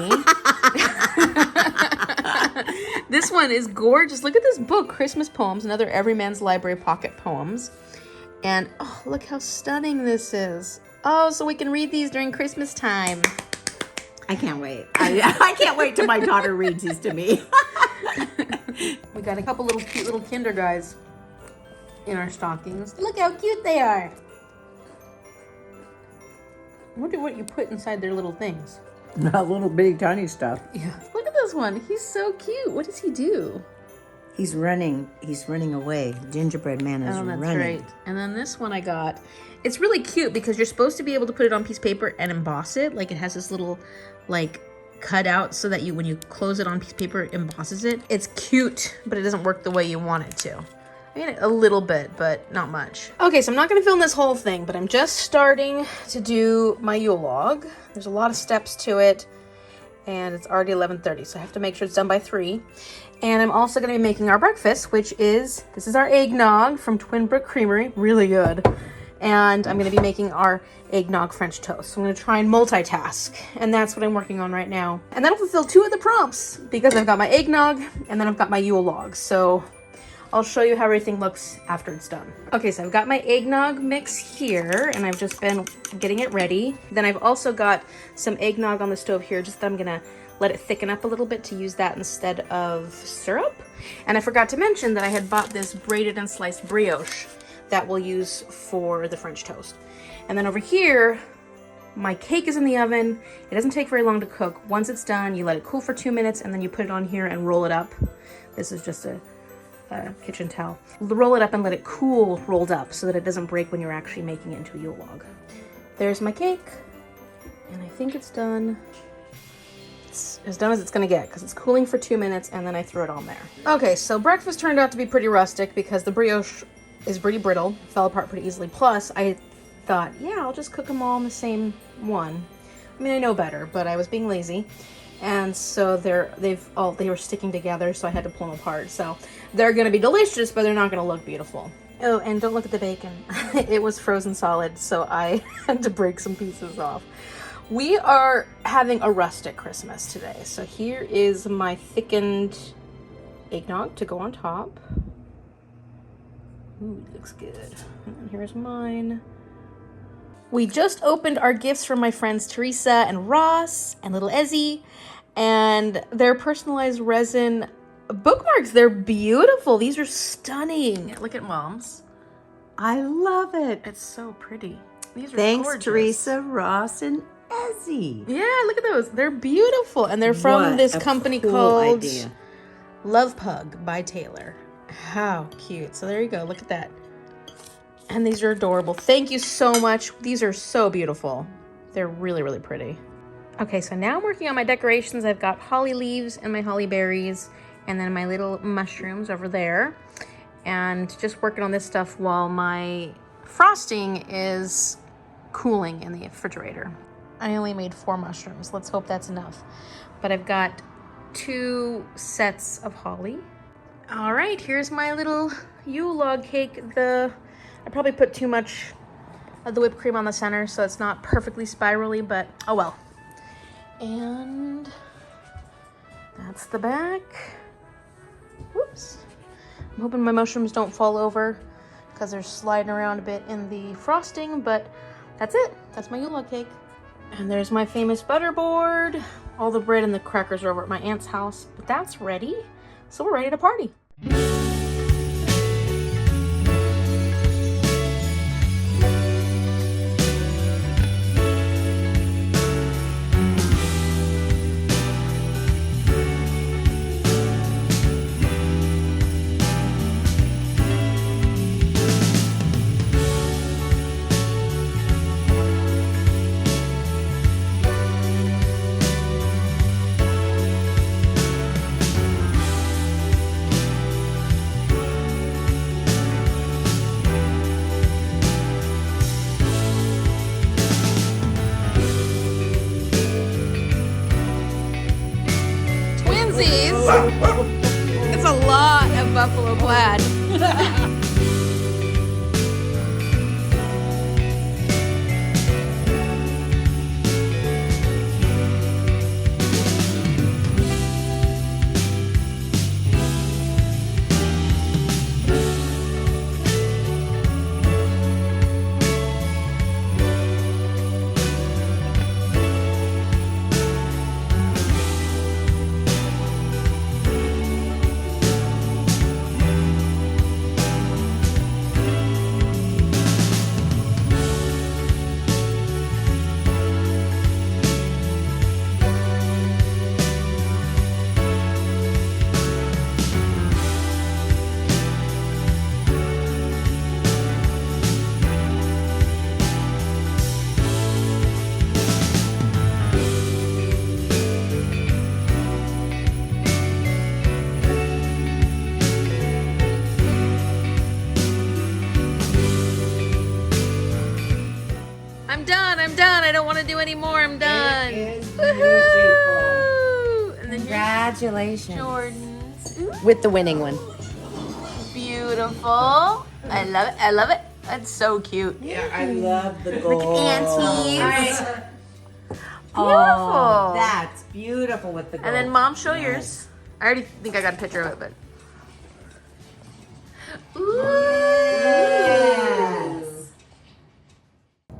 This one is gorgeous. Look at this book, Christmas Poems, another Everyman's Library Pocket Poems. And oh, look how stunning this is. Oh, so we can read these during Christmas time. I can't wait. I can't wait till my daughter reads these to me. We got a couple little cute little Kinder guys in our stockings. Look how cute they are. I wonder what you put inside their little things. Not little bitty tiny stuff. Yeah. Look at this one. He's so cute. What does he do? He's running away. Gingerbread man is running. That's right. And then this one I got. It's really cute because you're supposed to be able to put it on a piece of paper and emboss it. Like it has this little like cutout so that when you close it on a piece of paper, it embosses it. It's cute, but it doesn't work the way you want it to. I mean, a little bit, but not much. Okay, so I'm not going to film this whole thing, but I'm just starting to do my Yule log. There's a lot of steps to it. and it's already 11:30, so I have to make sure it's done by 3. And I'm also going to be making our breakfast, which is, this is our eggnog from Twin Brook Creamery, really good. And I'm going to be making our eggnog French toast. So I'm going to try and multitask, and that's what I'm working on right now. And that'll fulfill 2 of the prompts, because I've got my eggnog, and then I've got my Yule log. So I'll show you how everything looks after it's done. Okay, so I've got my eggnog mix here, and I've just been getting it ready. Then I've also got some eggnog on the stove here, just that I'm gonna let it thicken up a little bit to use that instead of syrup. And I forgot to mention that I had bought this braided and sliced brioche that we'll use for the French toast. And then over here, my cake is in the oven. It doesn't take very long to cook. Once it's done, you let it cool for 2 minutes, and then you put it on here and roll it up. This is just a kitchen towel. Roll it up and let it cool rolled up so that it doesn't break when you're actually making it into a Yule log. There's my cake, and I think it's done. It's as done as it's gonna get because it's cooling for 2 minutes, and then I throw it on there. Okay, so breakfast turned out to be pretty rustic because the brioche is pretty brittle, fell apart pretty easily. Plus, I thought, yeah, I'll just cook them all in the same one. I mean, I know better, but I was being lazy. And so they were sticking together, so I had to pull them apart. So they're gonna be delicious, but they're not gonna look beautiful. Oh, and don't look at the bacon. It was frozen solid, so I had to break some pieces off. We are having a rustic Christmas today. So here is my thickened eggnog to go on top. Ooh, it looks good. And here's mine. We just opened our gifts from my friends Teresa and Ross and little Ezzy, and their personalized resin bookmarks. They're beautiful. These are stunning. Look at Mom's. I love it. It's so pretty. These are Thanks, gorgeous. Teresa, Ross, and Ezzy. Yeah, look at those. They're beautiful, and they're from What this a company cool called idea. Love Pug by Taylor. How cute. So there you go. Look at that. And these are adorable. Thank you so much. These are so beautiful. They're really, really pretty. Okay, so now I'm working on my decorations. I've got holly leaves and my holly berries, and then my little mushrooms over there. And just working on this stuff while my frosting is cooling in the refrigerator. I only made 4 mushrooms. Let's hope that's enough. But I've got 2 sets of holly. All right, here's my little Yule log cake. I probably put too much of the whipped cream on the center, so it's not perfectly spirally, but oh well. And that's the back. Whoops. I'm hoping my mushrooms don't fall over because they're sliding around a bit in the frosting, but that's it. That's my Yule log cake. And there's my famous butter board. All the bread and the crackers are over at my aunt's house, but that's ready. So we're ready to party. It's a lot of buffalo plaid. I'm done. I don't want to do any more. I'm done. It is Woohoo! Congratulations. Jordans. Ooh, With the winning one. beautiful. I love it. I love it. That's so cute. Yeah, I love the gold. Aunties. Oh, Beautiful. that's beautiful with the gold. And then Mom, show yours. I already think I got a picture of it, but. Ooh. Yes.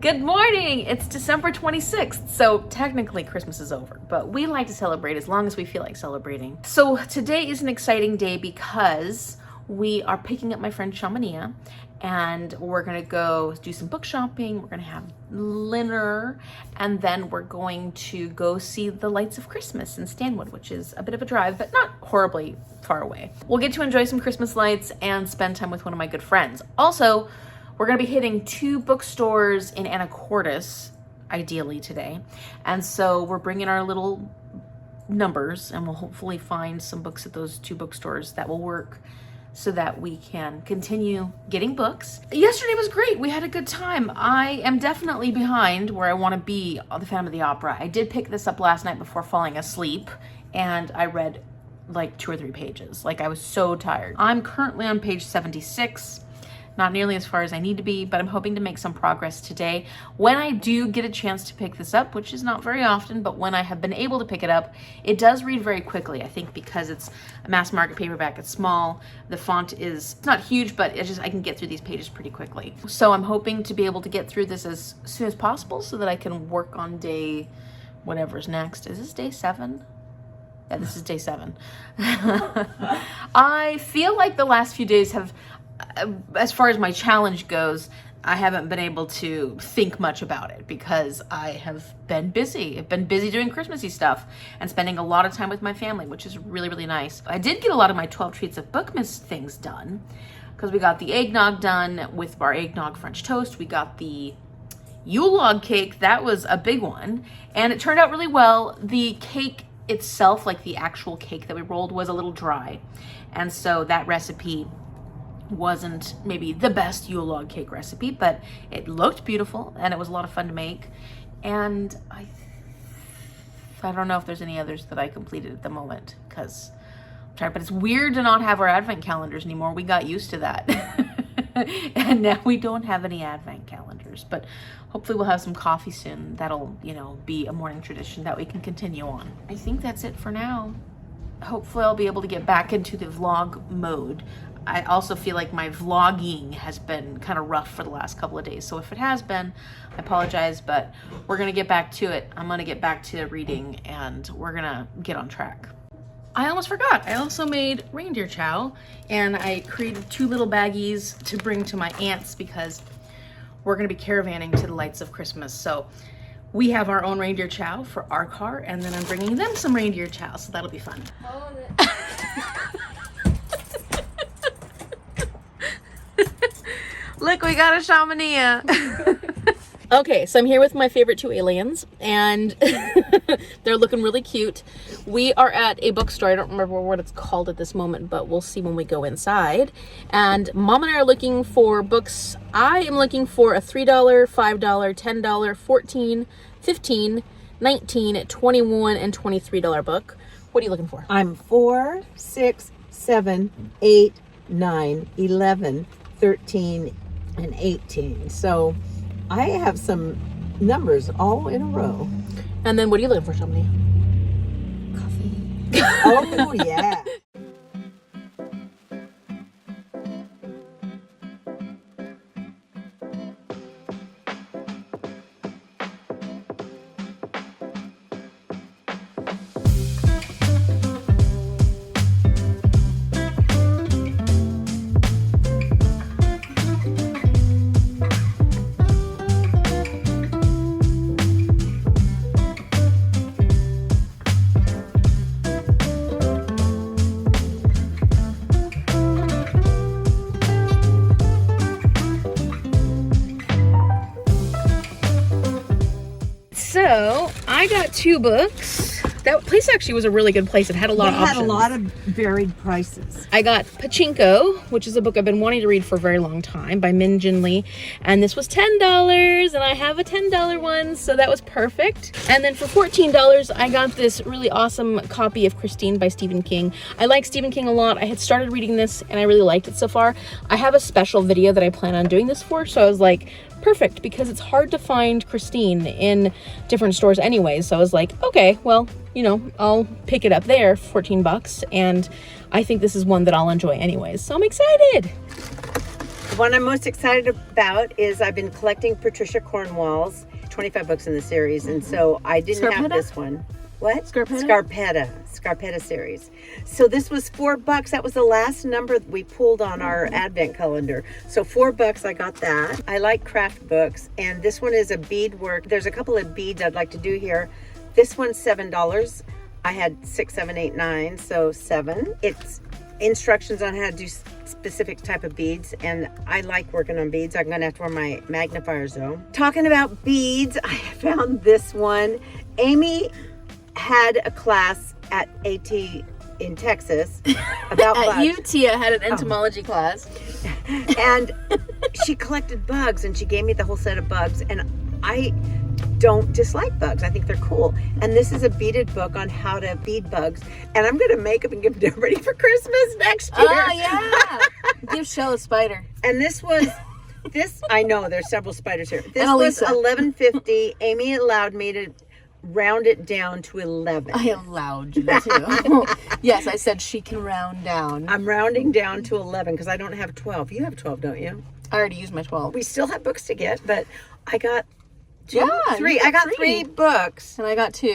Good morning. It's December 26th, so technically Christmas is over, but we like to celebrate as long as we feel like celebrating. So today is an exciting day because we are picking up my friend Chamonix, and we're gonna go do some book shopping. We're gonna have dinner, and then we're going to go see the Lights of Christmas in Stanwood, which is a bit of a drive, but not horribly far away. We'll get to enjoy some Christmas lights and spend time with one of my good friends. Also, we're gonna be hitting 2 bookstores in Anacortes, ideally today. And so we're bringing our little numbers, and we'll hopefully find some books at those 2 bookstores that will work so that we can continue getting books. Yesterday was great. We had a good time. I am definitely behind where I want to be on the Phantom of the Opera. I did pick this up last night before falling asleep, and I read like 2 or 3 pages. Like, I was so tired. I'm currently on page 76. Not nearly as far as I need to be, but I'm hoping to make some progress today. When I do get a chance to pick this up, which is not very often, but when I have been able to pick it up, it does read very quickly. I think because it's a mass market paperback, it's small, the font is it's not huge, but it's just I can get through these pages pretty quickly. So I'm hoping to be able to get through this as soon as possible so that I can work on day whatever's next. Is this day 7? Yeah, this is day 7. I feel like the last few days have, as far as my challenge goes, I haven't been able to think much about it because I have been busy. I've been busy doing Christmassy stuff and spending a lot of time with my family, which is really, really nice. I did get a lot of my 12 Treats of Bookmas things done because we got the eggnog done with our eggnog French toast. We got the Yule log cake. That was a big one, and it turned out really well. The cake itself, like the actual cake that we rolled, was a little dry, and so that recipe wasn't maybe the best Yule log cake recipe, but it looked beautiful and it was a lot of fun to make. And I don't know if there's any others that I completed at the moment because I'm tired, but it's weird to not have our advent calendars anymore. We got used to that. And now we don't have any advent calendars, but hopefully we'll have some coffee soon. That'll, be a morning tradition that we can continue on. I think that's it for now. Hopefully I'll be able to get back into the vlog mode. I also feel like my vlogging has been kind of rough for the last couple of days. So if it has been, I apologize, but we're going to get back to it. I'm going to get back to reading and we're going to get on track. I almost forgot. I also made reindeer chow, and I created 2 little baggies to bring to my aunts because we're going to be caravanning to the Lights of Christmas. So we have our own reindeer chow for our car, and then I'm bringing them some reindeer chow, so that'll be fun. Look, we got a Chamonix. Okay, so I'm here with my favorite 2 aliens, and they're looking really cute. We are at a bookstore. I don't remember what it's called at this moment, but we'll see when we go inside. And Mom and I are looking for books. I am looking for a $3, $5, $10, $14, $15, $19, $21, and $23 book. What are you looking for? I'm 4, 6, 7, 8, 9, 11, 13, and 18. So I have some numbers all in a row. And then what are you looking for, Chamonix? Coffee. Oh, yeah. So I got 2 books. That place actually was a really good place. It had a lot They of had options. a lot of varied prices. I got Pachinko, which is a book I've been wanting to read for a very long time, by Min Jin Lee, and this was $10, and I have a $10 one, so that was perfect. And then for $14, I got this really awesome copy of Christine by Stephen King. I like Stephen King a lot. I had started reading this, and I really liked it so far. I have a special video that I plan on doing this for, so I was like, perfect, because it's hard to find Christine in different stores anyways. So I was like, okay, well, you know, I'll pick it up there for $14, and I think this is one that I'll enjoy anyways. So I'm excited. The one I'm most excited about is I've been collecting Patricia Cornwall's 25 books in the series, and so I didn't have Scarpetta? this one. What? Scarpetta? Scarpetta series. So this was $4. That was the last number we pulled on our advent calendar. So $4, I got that. I like craft books, and this one is a beadwork. There's a couple of beads I'd like to do here. This one's $7. I had 6, 7, 8, 9, so 7. It's instructions on how to do specific type of beads, and I like working on beads. I'm gonna have to wear my magnifiers though. Talking about beads, I found this one. Amy had a class at AT in Texas about At bugs. UT, I had an entomology class. And she collected bugs, and she gave me the whole set of bugs, and I don't dislike bugs. I think they're cool. And this is a beaded book on how to bead bugs, and I'm gonna make them and give them to everybody for Christmas next year. Oh, yeah. Give Shell a spider. And this was I know there's several spiders here. This And was Elisa. $11.50. Amy allowed me to round it down to 11. I allowed you to. Yes, I said she can round down. I'm rounding down to 11 because I don't have 12. You have 12, don't you? I already used my 12. We still have books to get, but I got Yeah, three. you I got got three. 3 books. And I got 2.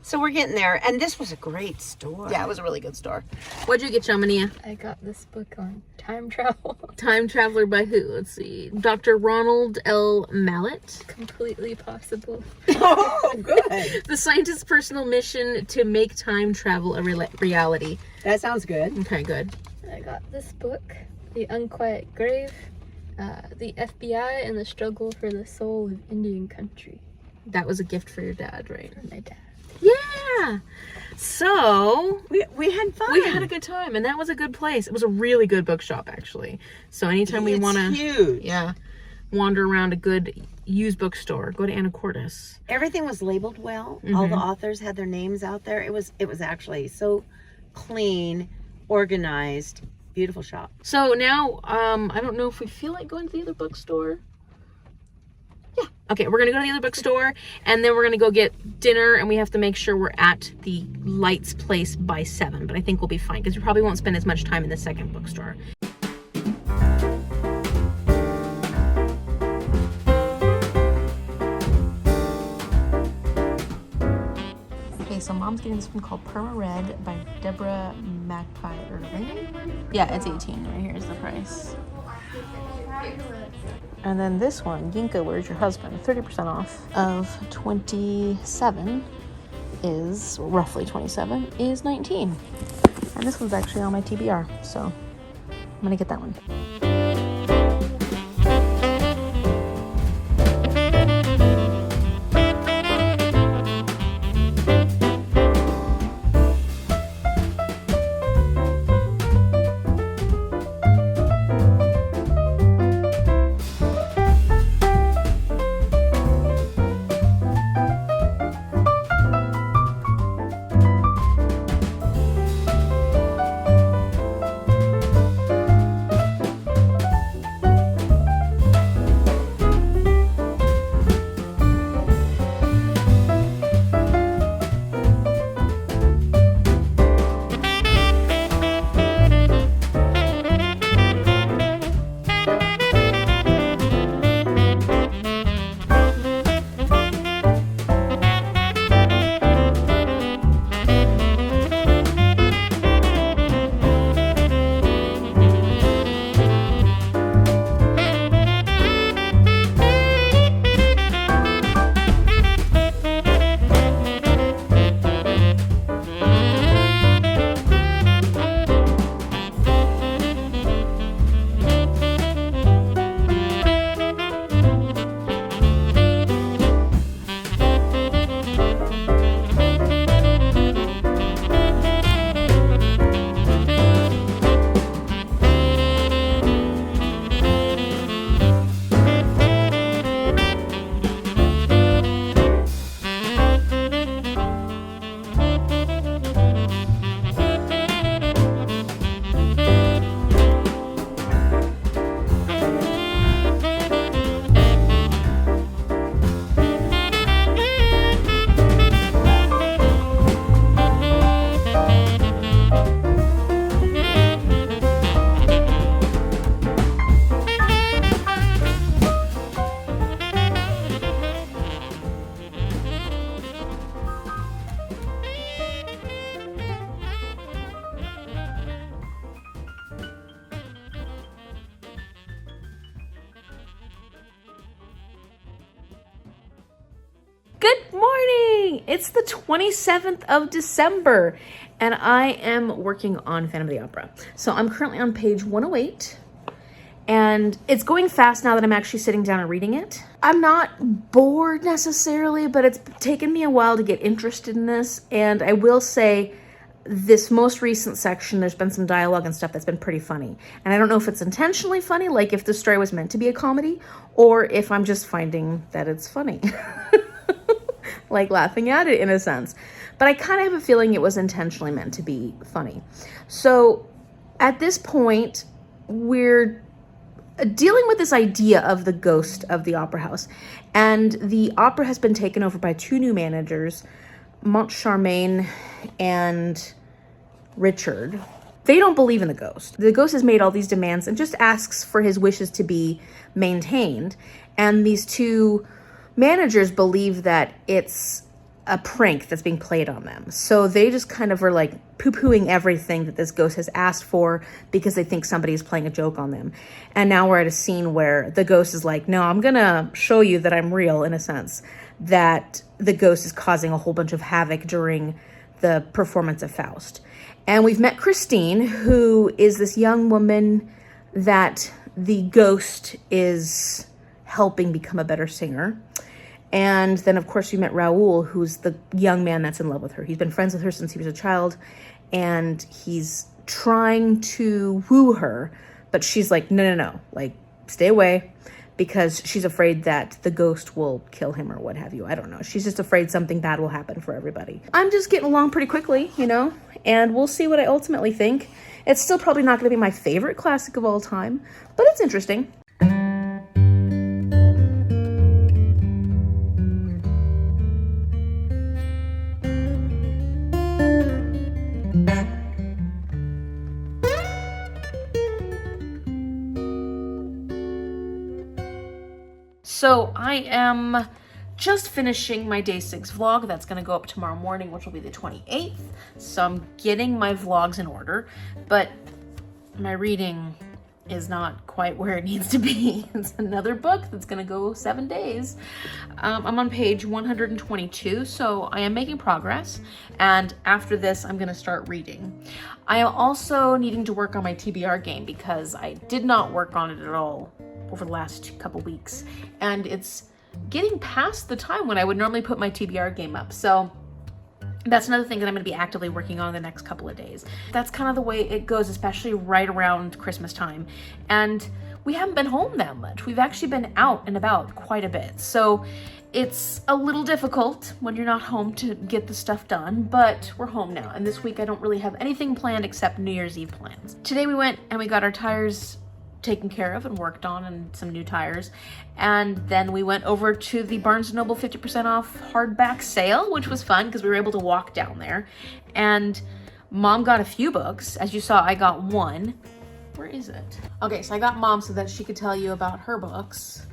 So we're getting there. And this was a great store. Yeah, it was a really good store. What'd you get, Shamania? I got this book on time travel. Time Traveler by who? Let's see. Dr. Ronald L. Mallet. Completely possible. Oh, good. The scientist's personal mission to make time travel a reality. That sounds good. Okay, good. I got this book, The Unquiet Grave, the FBI and the Struggle for the Soul of Indian Country. That was a gift for your dad, right? For my dad. Yeah. So We had fun. we had a good time, and that was a good place. It was a really good bookshop, actually. So anytime we It's want to, huge. yeah, wander around a good used bookstore, go to Anacortes. Everything was labeled well. All the authors had their names out there. It was actually so clean, organized, beautiful shop. So now, I don't know if we feel like going to the other bookstore. Yeah. Okay, we're gonna go to the other bookstore, and then we're gonna go get dinner, and we have to make sure we're at the Lights place by 7. But I think we'll be fine because we probably won't spend as much time in the second bookstore. Okay, so Mom's getting this one called Perma Red by Deborah Magpie Irving. Yeah, it's 18. Right here is the price. And then this one, Yinka, Where's Your Husband? 30% off of 27 is, roughly 27, is 19. And this one's actually on my TBR, so I'm gonna get that one. Good morning! It's the 27th of December, and I am working on Phantom of the Opera. So I'm currently on page 108, and it's going fast now that I'm actually sitting down and reading it. I'm not bored necessarily, but it's taken me a while to get interested in this, and I will say this most recent section, there's been some dialogue and stuff that's been pretty funny. And I don't know if it's intentionally funny, like if the story was meant to be a comedy, or if I'm just finding that it's funny. Like laughing at it in a sense. But I kind of have a feeling it was intentionally meant to be funny. So at this point, we're dealing with this idea of the ghost of the opera house. And the opera has been taken over by two new managers, Charmaine and Richard. They don't believe in the ghost. The ghost has made all these demands and just asks for his wishes to be maintained. And these two managers believe that it's a prank that's being played on them. So they just kind of are like poo-pooing everything that this ghost has asked for because they think somebody is playing a joke on them. And now we're at a scene where the ghost is like, no, I'm gonna show you that I'm real, in a sense, that the ghost is causing a whole bunch of havoc during the performance of Faust. And we've met Christine, who is this young woman that the ghost is helping become a better singer. And then, of course, we met Raoul, who's the young man that's in love with her. He's been friends with her since he was a child, and he's trying to woo her, but she's like, no, like, stay away, because she's afraid that the ghost will kill him or what have you. I don't know. She's just afraid something bad will happen for everybody. I'm just getting along pretty quickly, you know, and we'll see what I ultimately think. It's still probably not going to be my favorite classic of all time, but it's interesting. So I am just finishing my day 6 vlog. That's going to go up tomorrow morning, which will be the 28th. So I'm getting my vlogs in order, but my reading is not quite where it needs to be. It's another book that's going to go 7 days. I'm on page 122, so I am making progress. And after this, I'm going to start reading. I am also needing to work on my TBR game because I did not work on it at all over the last couple weeks, and it's getting past the time when I would normally put my TBR game up. So that's another thing that I'm going to be actively working on the next couple of days. That's kind of the way it goes, especially right around Christmas time. And we haven't been home that much. We've actually been out and about quite a bit. So it's a little difficult when you're not home to get the stuff done, but we're home now. And this week I don't really have anything planned except New Year's Eve plans. Today we went and we got our tires taken care of and worked on, and some new tires. And then we went over to the Barnes & Noble 50% off hardback sale, which was fun because we were able to walk down there. And Mom got a few books. As you saw, I got one. Where is it? Okay, so I got Mom so that she could tell you about her books.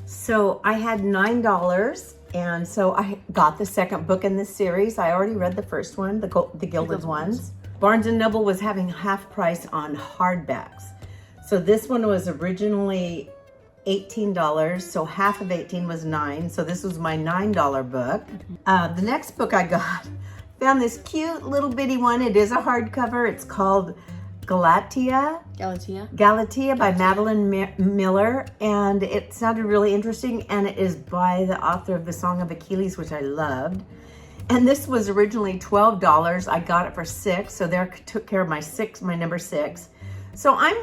So I had $9, and so I got the second book in this series. I already read the first one, the Gilded Ones. Barnes & Noble was having half price on hardbacks. So this one was originally $18, so half of 18 was $9. So this was my $9 book. The next book I got, found this cute little bitty one. It is a hardcover. It's called Galatea by Madeline Miller, and it sounded really interesting, and it is by the author of The Song of Achilles, which I loved. And this was originally $12. I got it for $6, so there took care of my number 6. So I'm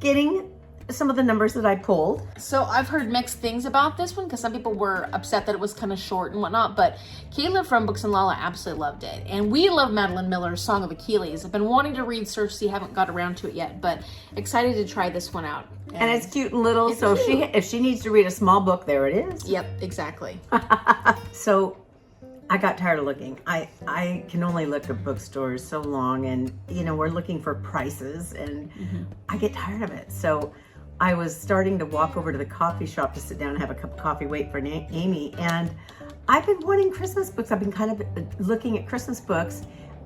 getting some of the numbers that I pulled. So I've heard mixed things about this one because some people were upset that it was kind of short and whatnot, but Caleb from Books and Lala absolutely loved it. And we love Madeline Miller's Song of Achilles. I've been wanting to read Circe, haven't got around to it yet, but excited to try this one out. And it's cute and little, so cute. if she needs to read a small book, there it is. Yep, exactly. So I got tired of looking. I can only look at bookstores so long, and you know, we're looking for prices, and I get tired of it. So I was starting to walk over to the coffee shop to sit down and have a cup of coffee, wait for Amy, and I've been wanting Christmas books. I've been kind of looking at Christmas books.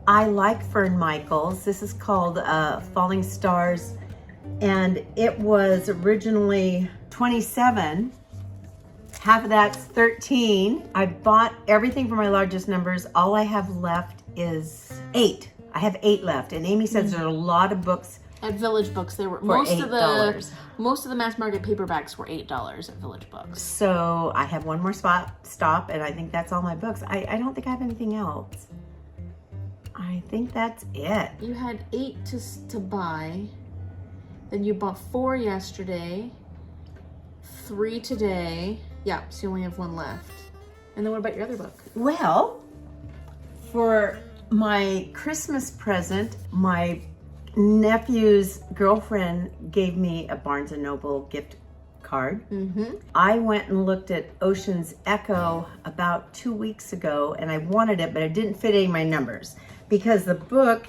I like Fern Michaels. This is called Falling Stars, and it was originally $27. Half of that's 13. I bought everything for my largest numbers. All I have left is 8. I have 8 left. And Amy says there are a lot of books At Village Books, they were for most $8. of the mass market paperbacks were $8 at Village Books. So I have one more stop, and I think that's all my books. I don't think I have anything else. I think that's it. You had 8 to buy. Then you bought 4 yesterday, 3 today. Yeah, so you only have 1 left. And then what about your other book? Well, for my Christmas present, my nephew's girlfriend gave me a Barnes & Noble gift card. I went and looked at Ocean's Echo about 2 weeks ago, and I wanted it, but it didn't fit any of my numbers because the book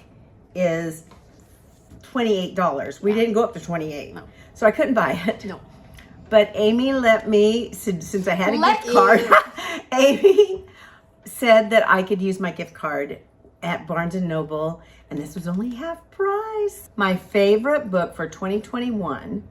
is $28. We didn't go up to 28, No. so I couldn't buy it. No. But Amy let me, since I had a gift card, Amy said that I could use my gift card at Barnes & Noble, and this was only half price. My favorite book for 2021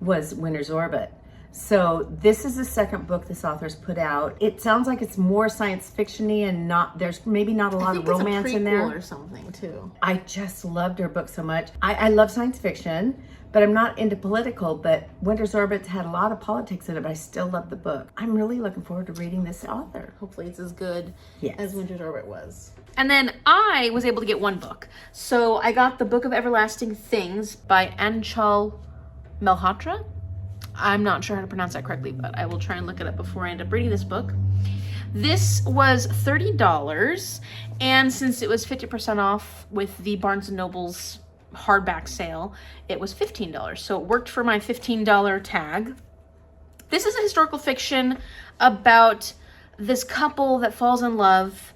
was Winter's Orbit. So this is the second book this author's put out. It sounds like it's more science fiction-y and there's maybe not a lot of romance in there. Or something too. I just loved her book so much. I love science fiction, but I'm not into political, but Winter's Orbit had a lot of politics in it, but I still love the book. I'm really looking forward to reading this author. Hopefully it's as good as Winter's Orbit was. And then I was able to get 1 book. So I got the Book of Everlasting Things by Anchal Malhotra. I'm not sure how to pronounce that correctly, but I will try and look it up before I end up reading this book. This was $30, and since it was 50% off with the Barnes & Noble's hardback sale, it was $15. So it worked for my $15 tag. This is a historical fiction about this couple that falls in love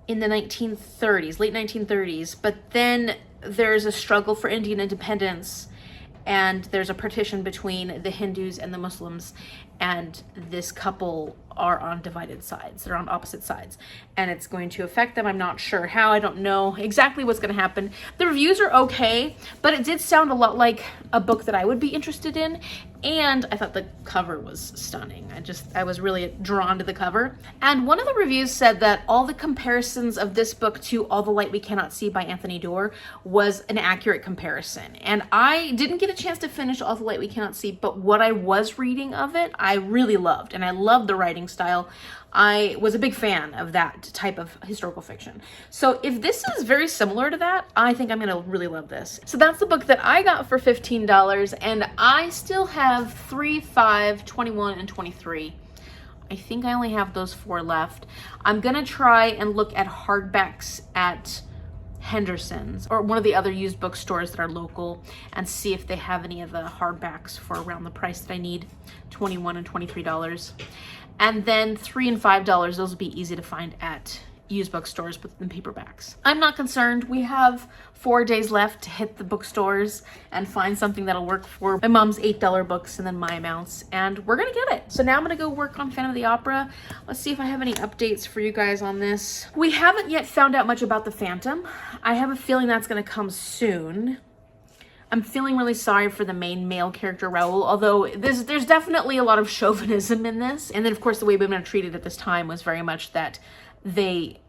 in the 1930s, late 1930s, but then there's a struggle for Indian independence, and there's a partition between the Hindus and the Muslims, and this couple are on divided sides. They're on opposite sides, and it's going to affect them. I'm not sure how. I don't know exactly what's going to happen. The reviews are okay, but it did sound a lot like a book that I would be interested in, and I thought the cover was stunning. I was really drawn to the cover. And one of the reviews said that all the comparisons of this book to All the Light We Cannot See by Anthony Doerr was an accurate comparison. And I didn't get a chance to finish All the Light We Cannot See, but what I was reading of it, I really loved, and I loved the writing style. I was a big fan of that type of historical fiction. So if this is very similar to that, I think I'm gonna really love this. So that's the book that I got for $15, and I still have 3, 5, 21, and 23. I think I only have those 4 left. I'm gonna try and look at hardbacks at Henderson's or one of the other used bookstores that are local and see if they have any of the hardbacks for around the price that I need, $21 and $23. And then $3 and $5, those will be easy to find at used bookstores with the paperbacks. I'm not concerned. We have 4 days left to hit the bookstores and find something that'll work for my mom's $8 books and then my amounts, and we're gonna get it. So now I'm gonna go work on Phantom of the Opera. Let's see if I have any updates for you guys on this. We haven't yet found out much about the Phantom. I have a feeling that's gonna come soon. I'm feeling really sorry for the main male character, Raoul, although there's definitely a lot of chauvinism in this. And then, of course, the way women are treated at this time was very much that they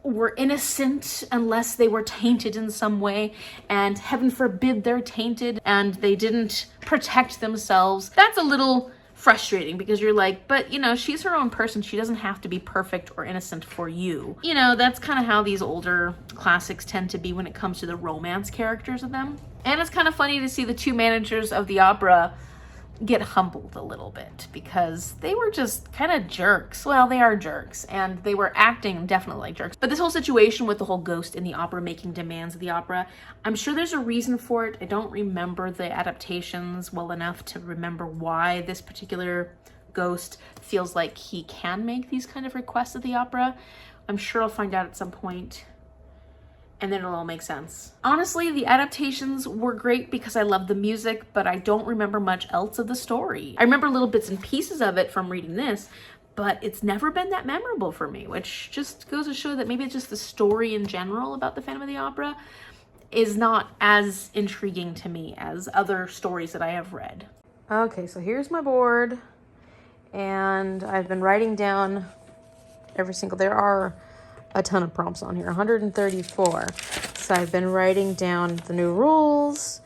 were innocent unless they were tainted in some way, and heaven forbid they're tainted, and they didn't protect themselves. That's a little frustrating because you're like, but you know, she's her own person. She doesn't have to be perfect or innocent for you. You know, that's kind of how these older classics tend to be when it comes to the romance characters of them. And it's kind of funny to see the 2 managers of the opera get humbled a little bit because they were just kind of jerks. Well, they are jerks, and they were acting definitely like jerks. But this whole situation with the whole ghost in the opera making demands of the opera, I'm sure there's a reason for it. I don't remember the adaptations well enough to remember why this particular ghost feels like he can make these kind of requests at the opera. I'm sure I'll find out at some point, and then it'll all make sense. Honestly, the adaptations were great because I love the music, but I don't remember much else of the story. I remember little bits and pieces of it from reading this, but it's never been that memorable for me, which just goes to show that maybe it's just the story in general about the Phantom of the Opera is not as intriguing to me as other stories that I have read. Okay, so here's my board, and I've been writing down there are a ton of prompts on here, 134. So I've been writing down the new rules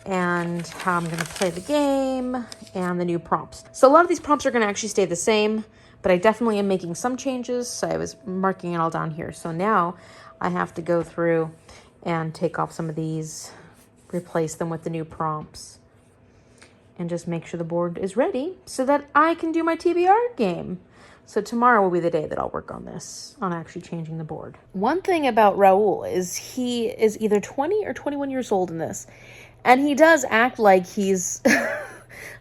and how I'm going to play the game and the new prompts. So a lot of these prompts are going to actually stay the same, but I definitely am making some changes. So I was marking it all down here. So now I have to go through and take off some of these, replace them with the new prompts, and just make sure the board is ready so that I can do my TBR game. So tomorrow will be the day that I'll work on this, on actually changing the board. One thing about Leroux is he is either 20 or 21 years old in this. And he does act like he's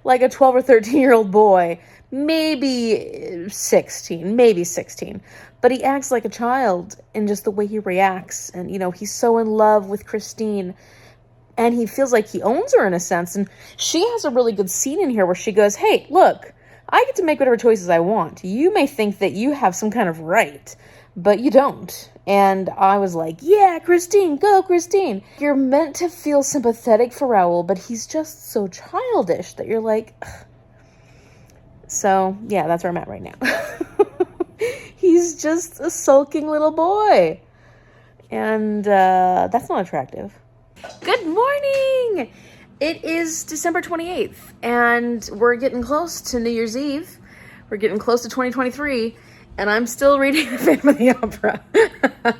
like a 12 or 13-year-old boy, maybe 16. But he acts like a child in just the way he reacts. And, you know, he's so in love with Christine. And he feels like he owns her in a sense. And she has a really good scene in here where she goes, hey, look, I get to make whatever choices I want. You may think that you have some kind of right, but you don't. And I was like, yeah, Christine, go, Christine. You're meant to feel sympathetic for Leroux, but he's just so childish that you're like, ugh. So, yeah, that's where I'm at right now. He's just a sulking little boy. And that's not attractive. Good morning! It is December 28th, and we're getting close to New Year's Eve. We're getting close to 2023, and I'm still reading The Phantom of the Opera.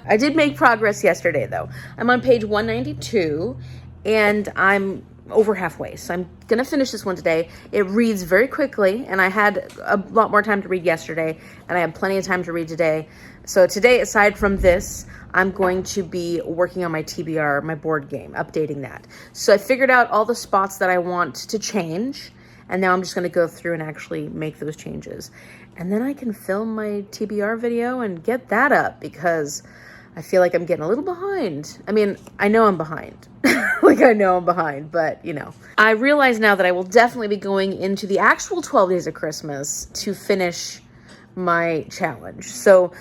I did make progress yesterday, though. I'm on page 192, and I'm over halfway, so I'm going to finish this one today. It reads very quickly, and I had a lot more time to read yesterday, and I have plenty of time to read today. So today, aside from this, I'm going to be working on my TBR, my board game, updating that. So I figured out all the spots that I want to change, and now I'm just going to go through and actually make those changes. And then I can film my TBR video and get that up, because I feel like I'm getting a little behind. I mean, I know I'm behind. I know I'm behind, but, you know. I realize now that I will definitely be going into the actual 12 days of Christmas to finish my challenge. So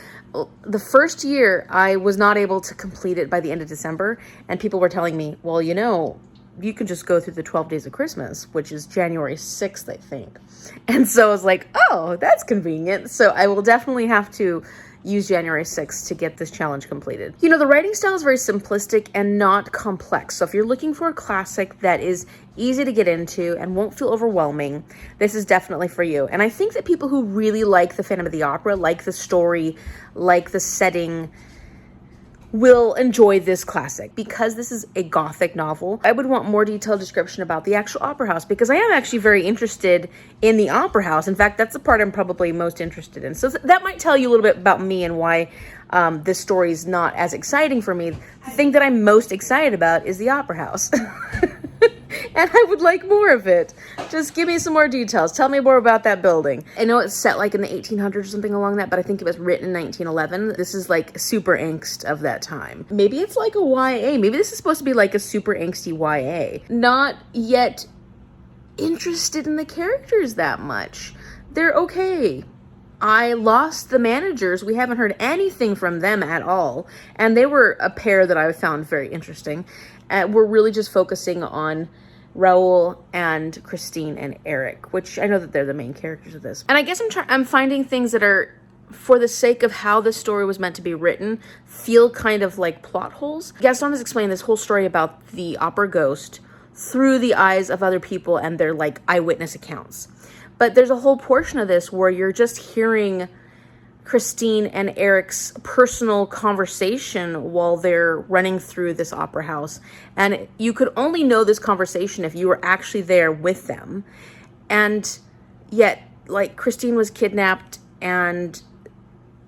the first year, I was not able to complete it by the end of December, and people were telling me, well, you know, you can just go through the 12 days of Christmas, which is January 6th, I think. And so I was like, oh, that's convenient. So I will definitely have to use January 6th to get this challenge completed. You know, the writing style is very simplistic and not complex. So if you're looking for a classic that is easy to get into and won't feel overwhelming, this is definitely for you. And I think that people who really like The Phantom of the Opera, like the story, like the setting, will enjoy this classic. Because this is a Gothic novel, I would want more detailed description about the actual opera house, because I am actually very interested in the opera house. In fact, that's the part I'm probably most interested in. So that might tell you a little bit about me and why this story is not as exciting for me. The thing that I'm most excited about is the opera house. And I would like more of it. Just give me some more details. Tell me more about that building. I know it's set like in the 1800s or something along that, but I think it was written in 1911. This is like super angst of that time. Maybe it's like a YA. Maybe this is supposed to be like a super angsty YA. Not yet interested in the characters that much. They're okay. I lost the managers. We haven't heard anything from them at all. And they were a pair that I found very interesting. We're really just focusing on Leroux and Christine and Eric, which I know that they're the main characters of this. And I guess I'm finding things that are, for the sake of how the story was meant to be written, feel kind of like plot holes. Gaston has explained this whole story about the opera ghost through the eyes of other people and their like eyewitness accounts. But there's a whole portion of this where you're just hearing Christine and Eric's personal conversation while they're running through this opera house. And you could only know this conversation if you were actually there with them. And yet, like, Christine was kidnapped and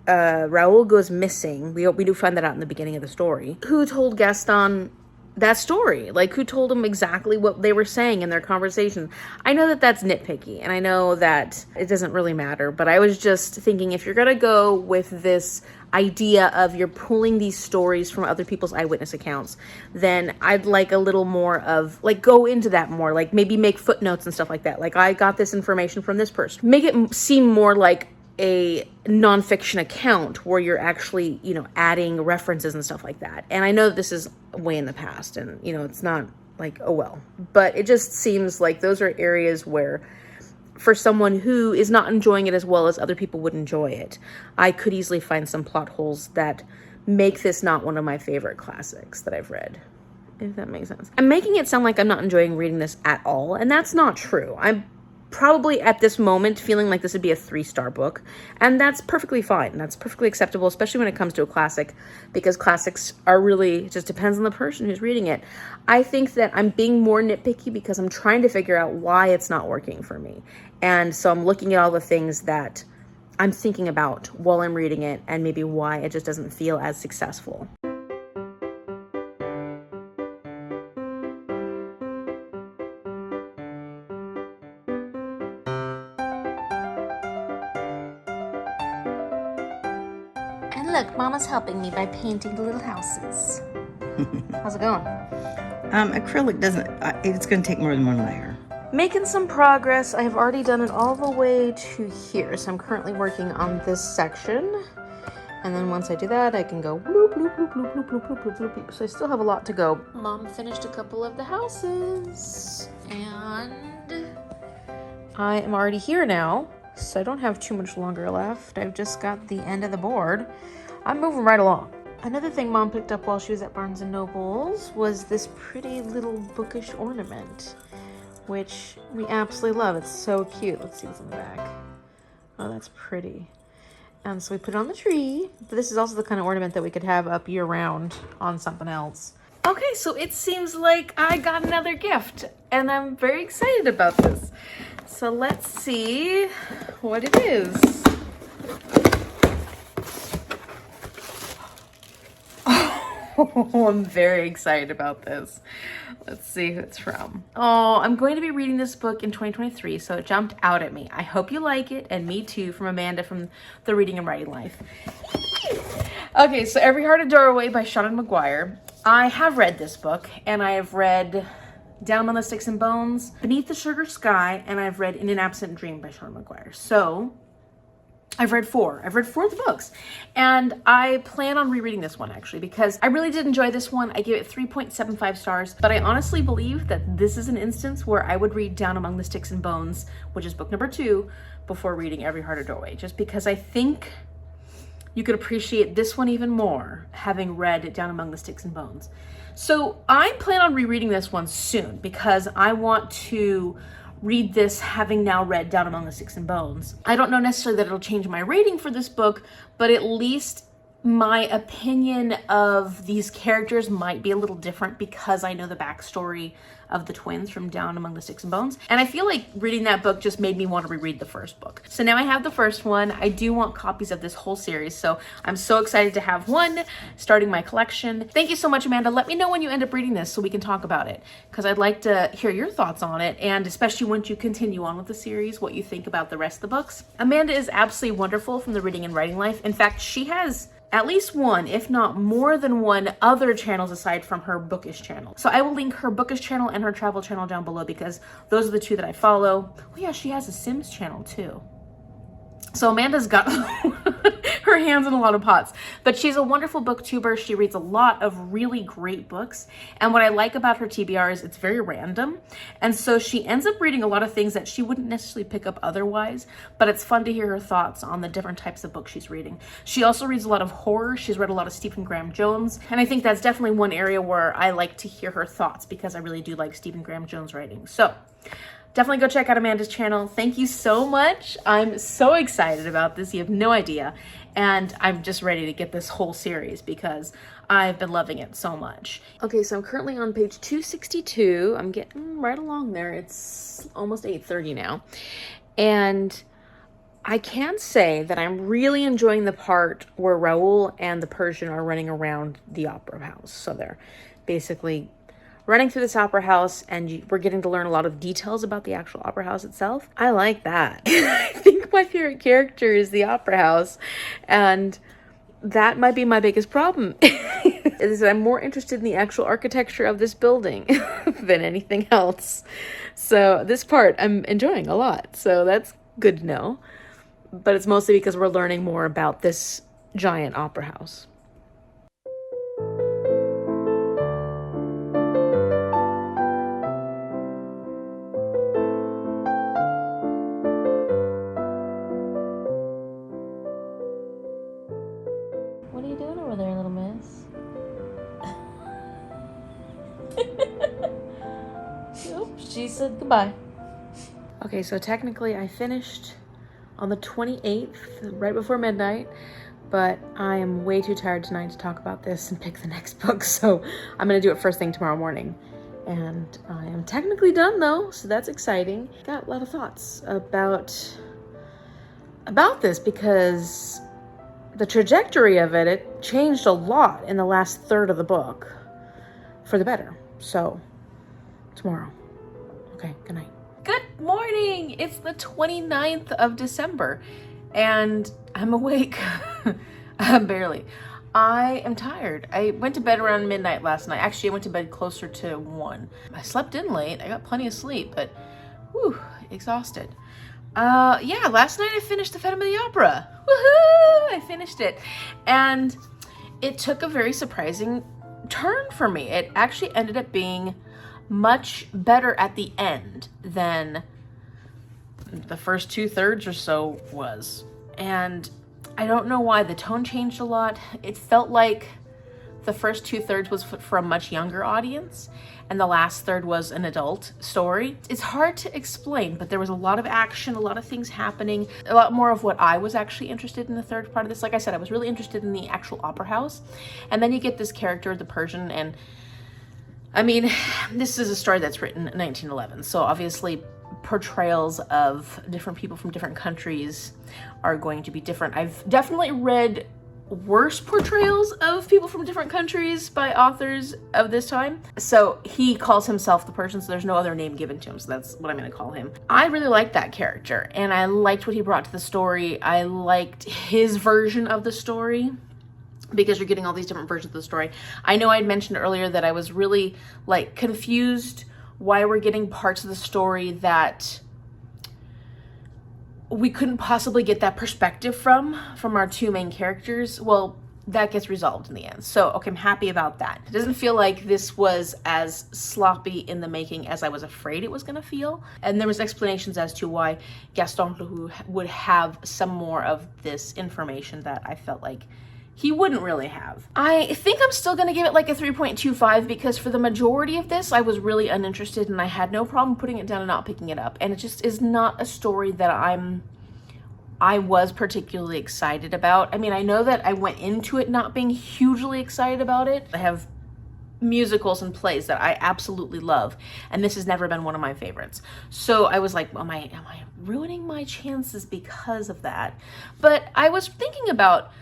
Leroux goes missing. We do find that out in the beginning of the story. Who told Gaston that story? Like, who told him exactly what they were saying in their conversation? I know that that's nitpicky, and I know that it doesn't really matter, but I was just thinking, if you're gonna go with this idea of you're pulling these stories from other people's eyewitness accounts, then I'd like a little more of, like, go into that more, like maybe make footnotes and stuff like that. Like, I got this information from this person. Make it seem more like a nonfiction account where you're actually, you know, adding references and stuff like that. And I know that this is way in the past and, you know, it's not like, oh well, but it just seems like those are areas where for someone who is not enjoying it as well as other people would enjoy it. I could easily find some plot holes that make this not one of my favorite classics that I've read, if that makes sense. I'm making it sound like I'm not enjoying reading this at all, and that's not true. I'm probably at this moment feeling like this would be a 3-star book, and that's perfectly fine. That's perfectly acceptable, especially when it comes to a classic, because classics are really, it just depends on the person who's reading it. I think that I'm being more nitpicky because I'm trying to figure out why it's not working for me. And so I'm looking at all the things that I'm thinking about while I'm reading it and maybe why it just doesn't feel as successful. And look, Mama's helping me by painting the little houses. How's it going? Acrylic doesn't, it's going to take more than one layer. Making some progress. I have already done it all the way to here. So I'm currently working on this section. And then once I do that, I can go bloop, bloop, bloop, bloop, bloop, bloop, bloop, bloop, bloop. So I still have a lot to go. Mom finished a couple of the houses. And I am already here now. So I don't have too much longer left. I've just got the end of the board. I'm moving right along. Another thing Mom picked up while she was at Barnes & Noble's was this pretty little bookish ornament, which we absolutely love. It's so cute. Let's see what's in the back. Oh, that's pretty. And so we put it on the tree. But this is also the kind of ornament that we could have up year-round on something else. Okay, so it seems like I got another gift, and I'm very excited about this. So let's see what it is. Oh, I'm very excited about this. Let's see who it's from. Oh, I'm going to be reading this book in 2023, so it jumped out at me. I hope you like it, and me too, from Amanda from The Reading and Writing Life. Okay, so Every Heart a Doorway by Seanan McGuire. I have read this book, and I have read Down Among the Sticks and Bones, Beneath the Sugar Sky, and I've read In an Absent Dream by Seanan McGuire. So I've read 4 of the books, and I plan on rereading this one actually because I really did enjoy this one. I gave it 3.75 stars, but I honestly believe that this is an instance where I would read Down Among the Sticks and Bones, which is book number 2, before reading Every Heart a Doorway, just because I think you could appreciate this one even more having read Down Among the Sticks and Bones. So I plan on rereading this one soon because I want to read this having now read Down Among the Sticks and Bones. I don't know necessarily that it'll change my rating for this book, but at least my opinion of these characters might be a little different because I know the backstory of the twins from Down Among the Sticks and Bones. And I feel like reading that book just made me want to reread the first book. So now I have the first one. I do want copies of this whole series, so I'm so excited to have one, starting my collection. Thank you so much, Amanda. Let me know when you end up reading this so we can talk about it, because I'd like to hear your thoughts on it, and especially once you continue on with the series, what you think about the rest of the books. Amanda is absolutely wonderful from The Reading and Writing Life. In fact, she has at least one, if not more than one, other channels aside from her Bookish channel. So I will link her Bookish channel and her travel channel down below because those are the 2 that I follow. Oh yeah, she has a Sims channel too. So Amanda's got her hands in a lot of pots, but she's a wonderful booktuber. She reads a lot of really great books. And what I like about her TBR is it's very random. And so she ends up reading a lot of things that she wouldn't necessarily pick up otherwise, but it's fun to hear her thoughts on the different types of books she's reading. She also reads a lot of horror. She's read a lot of Stephen Graham Jones. And I think that's definitely one area where I like to hear her thoughts because I really do like Stephen Graham Jones writing. So definitely go check out Amanda's channel. Thank you so much. I'm so excited about this. You have no idea. And I'm just ready to get this whole series because I've been loving it so much. Okay, so I'm currently on page 262. I'm getting right along there. It's almost 8:30 now. And I can say that I'm really enjoying the part where Raoul and the Persian are running around the opera house. So they're basically running through this opera house, and we're getting to learn a lot of details about the actual opera house itself. I like that. I think my favorite character is the opera house, and that might be my biggest problem. Is that I'm more interested in the actual architecture of this building than anything else. So this part I'm enjoying a lot, so that's good to know. But it's mostly because we're learning more about this giant opera house. Oh, she said goodbye. Okay, so technically I finished on the 28th, right before midnight, but I am way too tired tonight to talk about this and pick the next book, so I'm gonna do it first thing tomorrow morning. And I am technically done though, so that's exciting. Got a lot of thoughts about this because the trajectory of it changed a lot in the last third of the book for the better. So tomorrow. Okay, good night. Good morning. It's the 29th of December and I'm awake. Barely. I am tired. I went to bed around midnight last night. Actually, I went to bed closer to 1. I slept in late. I got plenty of sleep, but whew, exhausted. Yeah, last night I finished the Phantom of the Opera. Woohoo! I finished it. And it took a very surprising turn for me. It actually ended up being much better at the end than the first 2/3 or so was. And I don't know why the tone changed a lot. It felt like the first 2/3 was for a much younger audience and the last third was an adult story. It's hard to explain, but there was a lot of action, a lot of things happening, a lot more of what I was actually interested in the third part of this. Like I said, I was really interested in the actual opera house. And then you get this character, the Persian, and I mean, this is a story that's written in 1911, so obviously portrayals of different people from different countries are going to be different. I've definitely read worse portrayals of people from different countries by authors of this time. So he calls himself the Persian, so there's no other name given to him, so that's what I'm going to call him. I really liked that character, and I liked what he brought to the story. I liked his version of the story, because you're getting all these different versions of the story. I know I'd mentioned earlier that I was really like confused why we're getting parts of the story that we couldn't possibly get that perspective from our two main characters. Well, that gets resolved in the end. So, okay, I'm happy about that. It doesn't feel like this was as sloppy in the making as I was afraid it was gonna feel. And there was explanations as to why Gaston Leroux would have some more of this information that I felt like he wouldn't really have. I think I'm still gonna give it like a 3.25 because for the majority of this, I was really uninterested and I had no problem putting it down and not picking it up. And it just is not a story that I was particularly excited about. I mean, I know that I went into it not being hugely excited about it. I have musicals and plays that I absolutely love, and this has never been one of my favorites. So I was like, am I ruining my chances because of that? But I was thinking about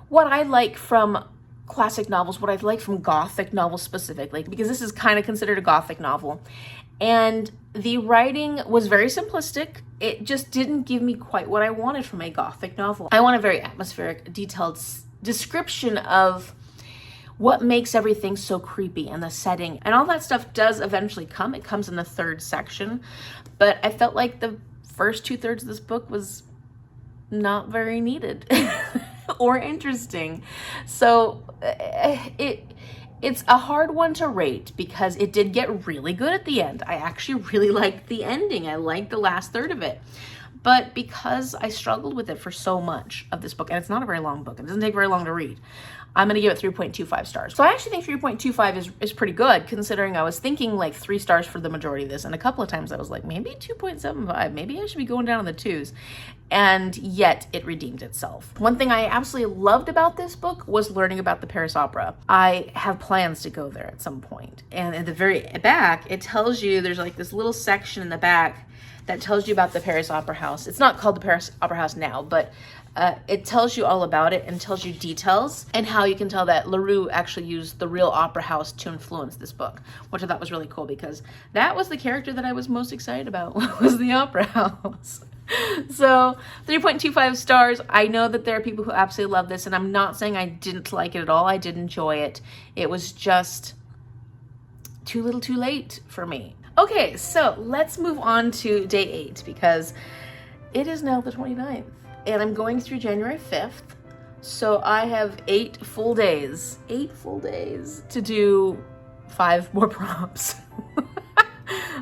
what I like from classic novels, what I like from Gothic novels specifically, because this is kind of considered a Gothic novel. And the writing was very simplistic. It just didn't give me quite what I wanted from a Gothic novel. I want a very atmospheric, detailed description of what makes everything so creepy and the setting. And all that stuff does eventually come. It comes in the third section. But I felt like the first 2/3 of this book was not very needed. Or interesting. So it's a hard one to rate because it did get really good at the end. I actually really liked the ending. I liked the last third of it. But because I struggled with it for so much of this book, and it's not a very long book, it doesn't take very long to read, I'm going to give it 3.25 stars. So I actually think 3.25 is pretty good, considering I was thinking like 3 stars for the majority of this, and a couple of times I was like, maybe 2.75, maybe I should be going down on the 2s. And yet it redeemed itself. One thing I absolutely loved about this book was learning about the Paris Opera. I have plans to go there at some point. And at the very back, it tells you, there's like this little section in the back that tells you about the Paris Opera House. It's not called the Paris Opera House now, but it tells you all about it and tells you details and how you can tell that Leroux actually used the real opera house to influence this book, which I thought was really cool because that was the character that I was most excited about, was the opera house. So 3.25 stars. I know that there are people who absolutely love this, and I'm not saying I didn't like it at all. I did enjoy it. It was just too little too late for me. Okay, so let's move on to day 8 because it is now the 29th and I'm going through January 5th. So I have 8 full days to do 5 more prompts.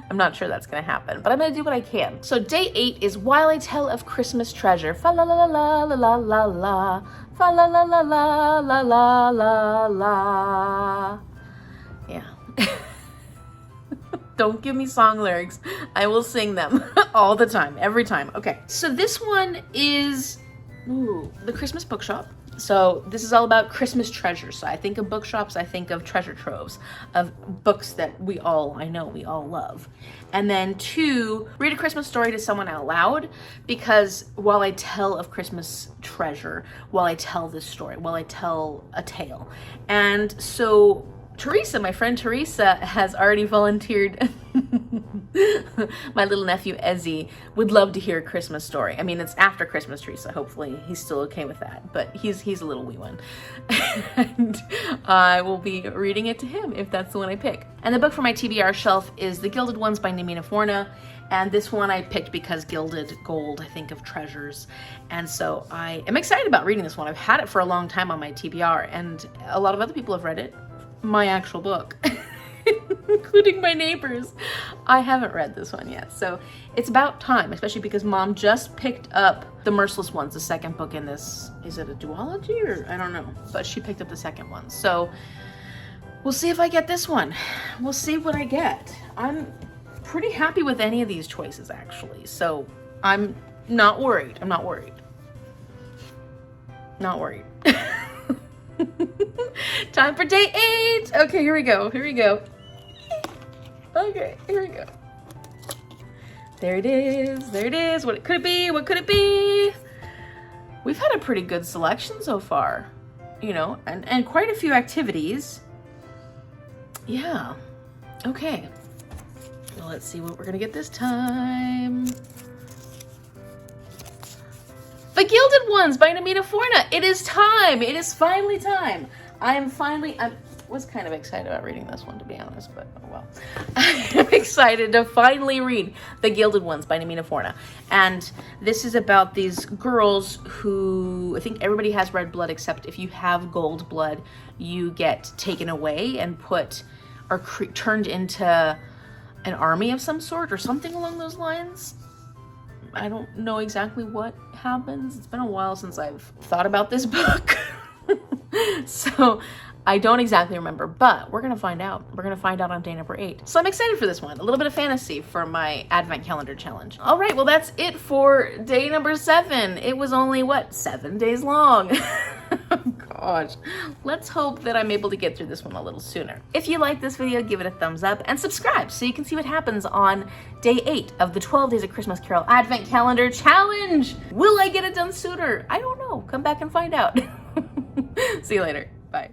I'm not sure that's gonna happen, but I'm gonna do what I can. So day 8 is While I Tell of Christmas Treasure. Fa la la la la la la la. Fa la la la la la la la la. Yeah. Don't give me song lyrics. I will sing them all the time, every time. Okay, so this one is the Christmas Bookshop. So this is all about Christmas treasures. So I think of bookshops, I think of treasure troves of books that I know we all love. And then 2, read a Christmas story to someone out loud, because while I tell of Christmas treasure, while I tell this story, while I tell a tale. And so Teresa, my friend Teresa, has already volunteered. My little nephew Ezzy would love to hear a Christmas story. I mean, it's after Christmas, Teresa. Hopefully he's still okay with that, but he's a little wee one. And I will be reading it to him if that's the one I pick. And the book for my TBR shelf is The Gilded Ones by Namina Forna. And this one I picked because gilded gold, I think of treasures. And so I am excited about reading this one. I've had it for a long time on my TBR, and a lot of other people have read it. My actual book, including my neighbors. I haven't read this one yet, so it's about time, especially because Mom just picked up The Merciless Ones, the second book in this. Is it a duology, or I don't know, but she picked up the second one. So we'll see if I get this one. We'll see what I get. I'm pretty happy with any of these choices, actually, so I'm not worried. I'm not worried. Not worried. Time for day 8. Okay, here we go. Here we go. Okay, here we go. There it is. There it is. What could it be? What could it be? We've had a pretty good selection so far, you know, and quite a few activities. Yeah. Okay. Well, let's see what we're gonna get this time. The Gilded Ones by Namina Forna. It is time. It is finally time. I was kind of excited about reading this one, to be honest, but oh well. I'm excited to finally read The Gilded Ones by Namina Forna. And this is about these girls who, I think everybody has red blood, except if you have gold blood, you get taken away and turned into an army of some sort or something along those lines. I don't know exactly what happens. It's been a while since I've thought about this book. So I don't exactly remember, but we're going to find out. We're going to find out on day number 8. So I'm excited for this one. A little bit of fantasy for my Advent Calendar Challenge. All right, well, that's it for day number 7. It was only, 7 days long? Oh, gosh. Let's hope that I'm able to get through this one a little sooner. If you like this video, give it a thumbs up and subscribe so you can see what happens on day 8 of the 12 Days of Christmas Carol Advent Calendar Challenge. Will I get it done sooner? I don't know. Come back and find out. See you later. Bye.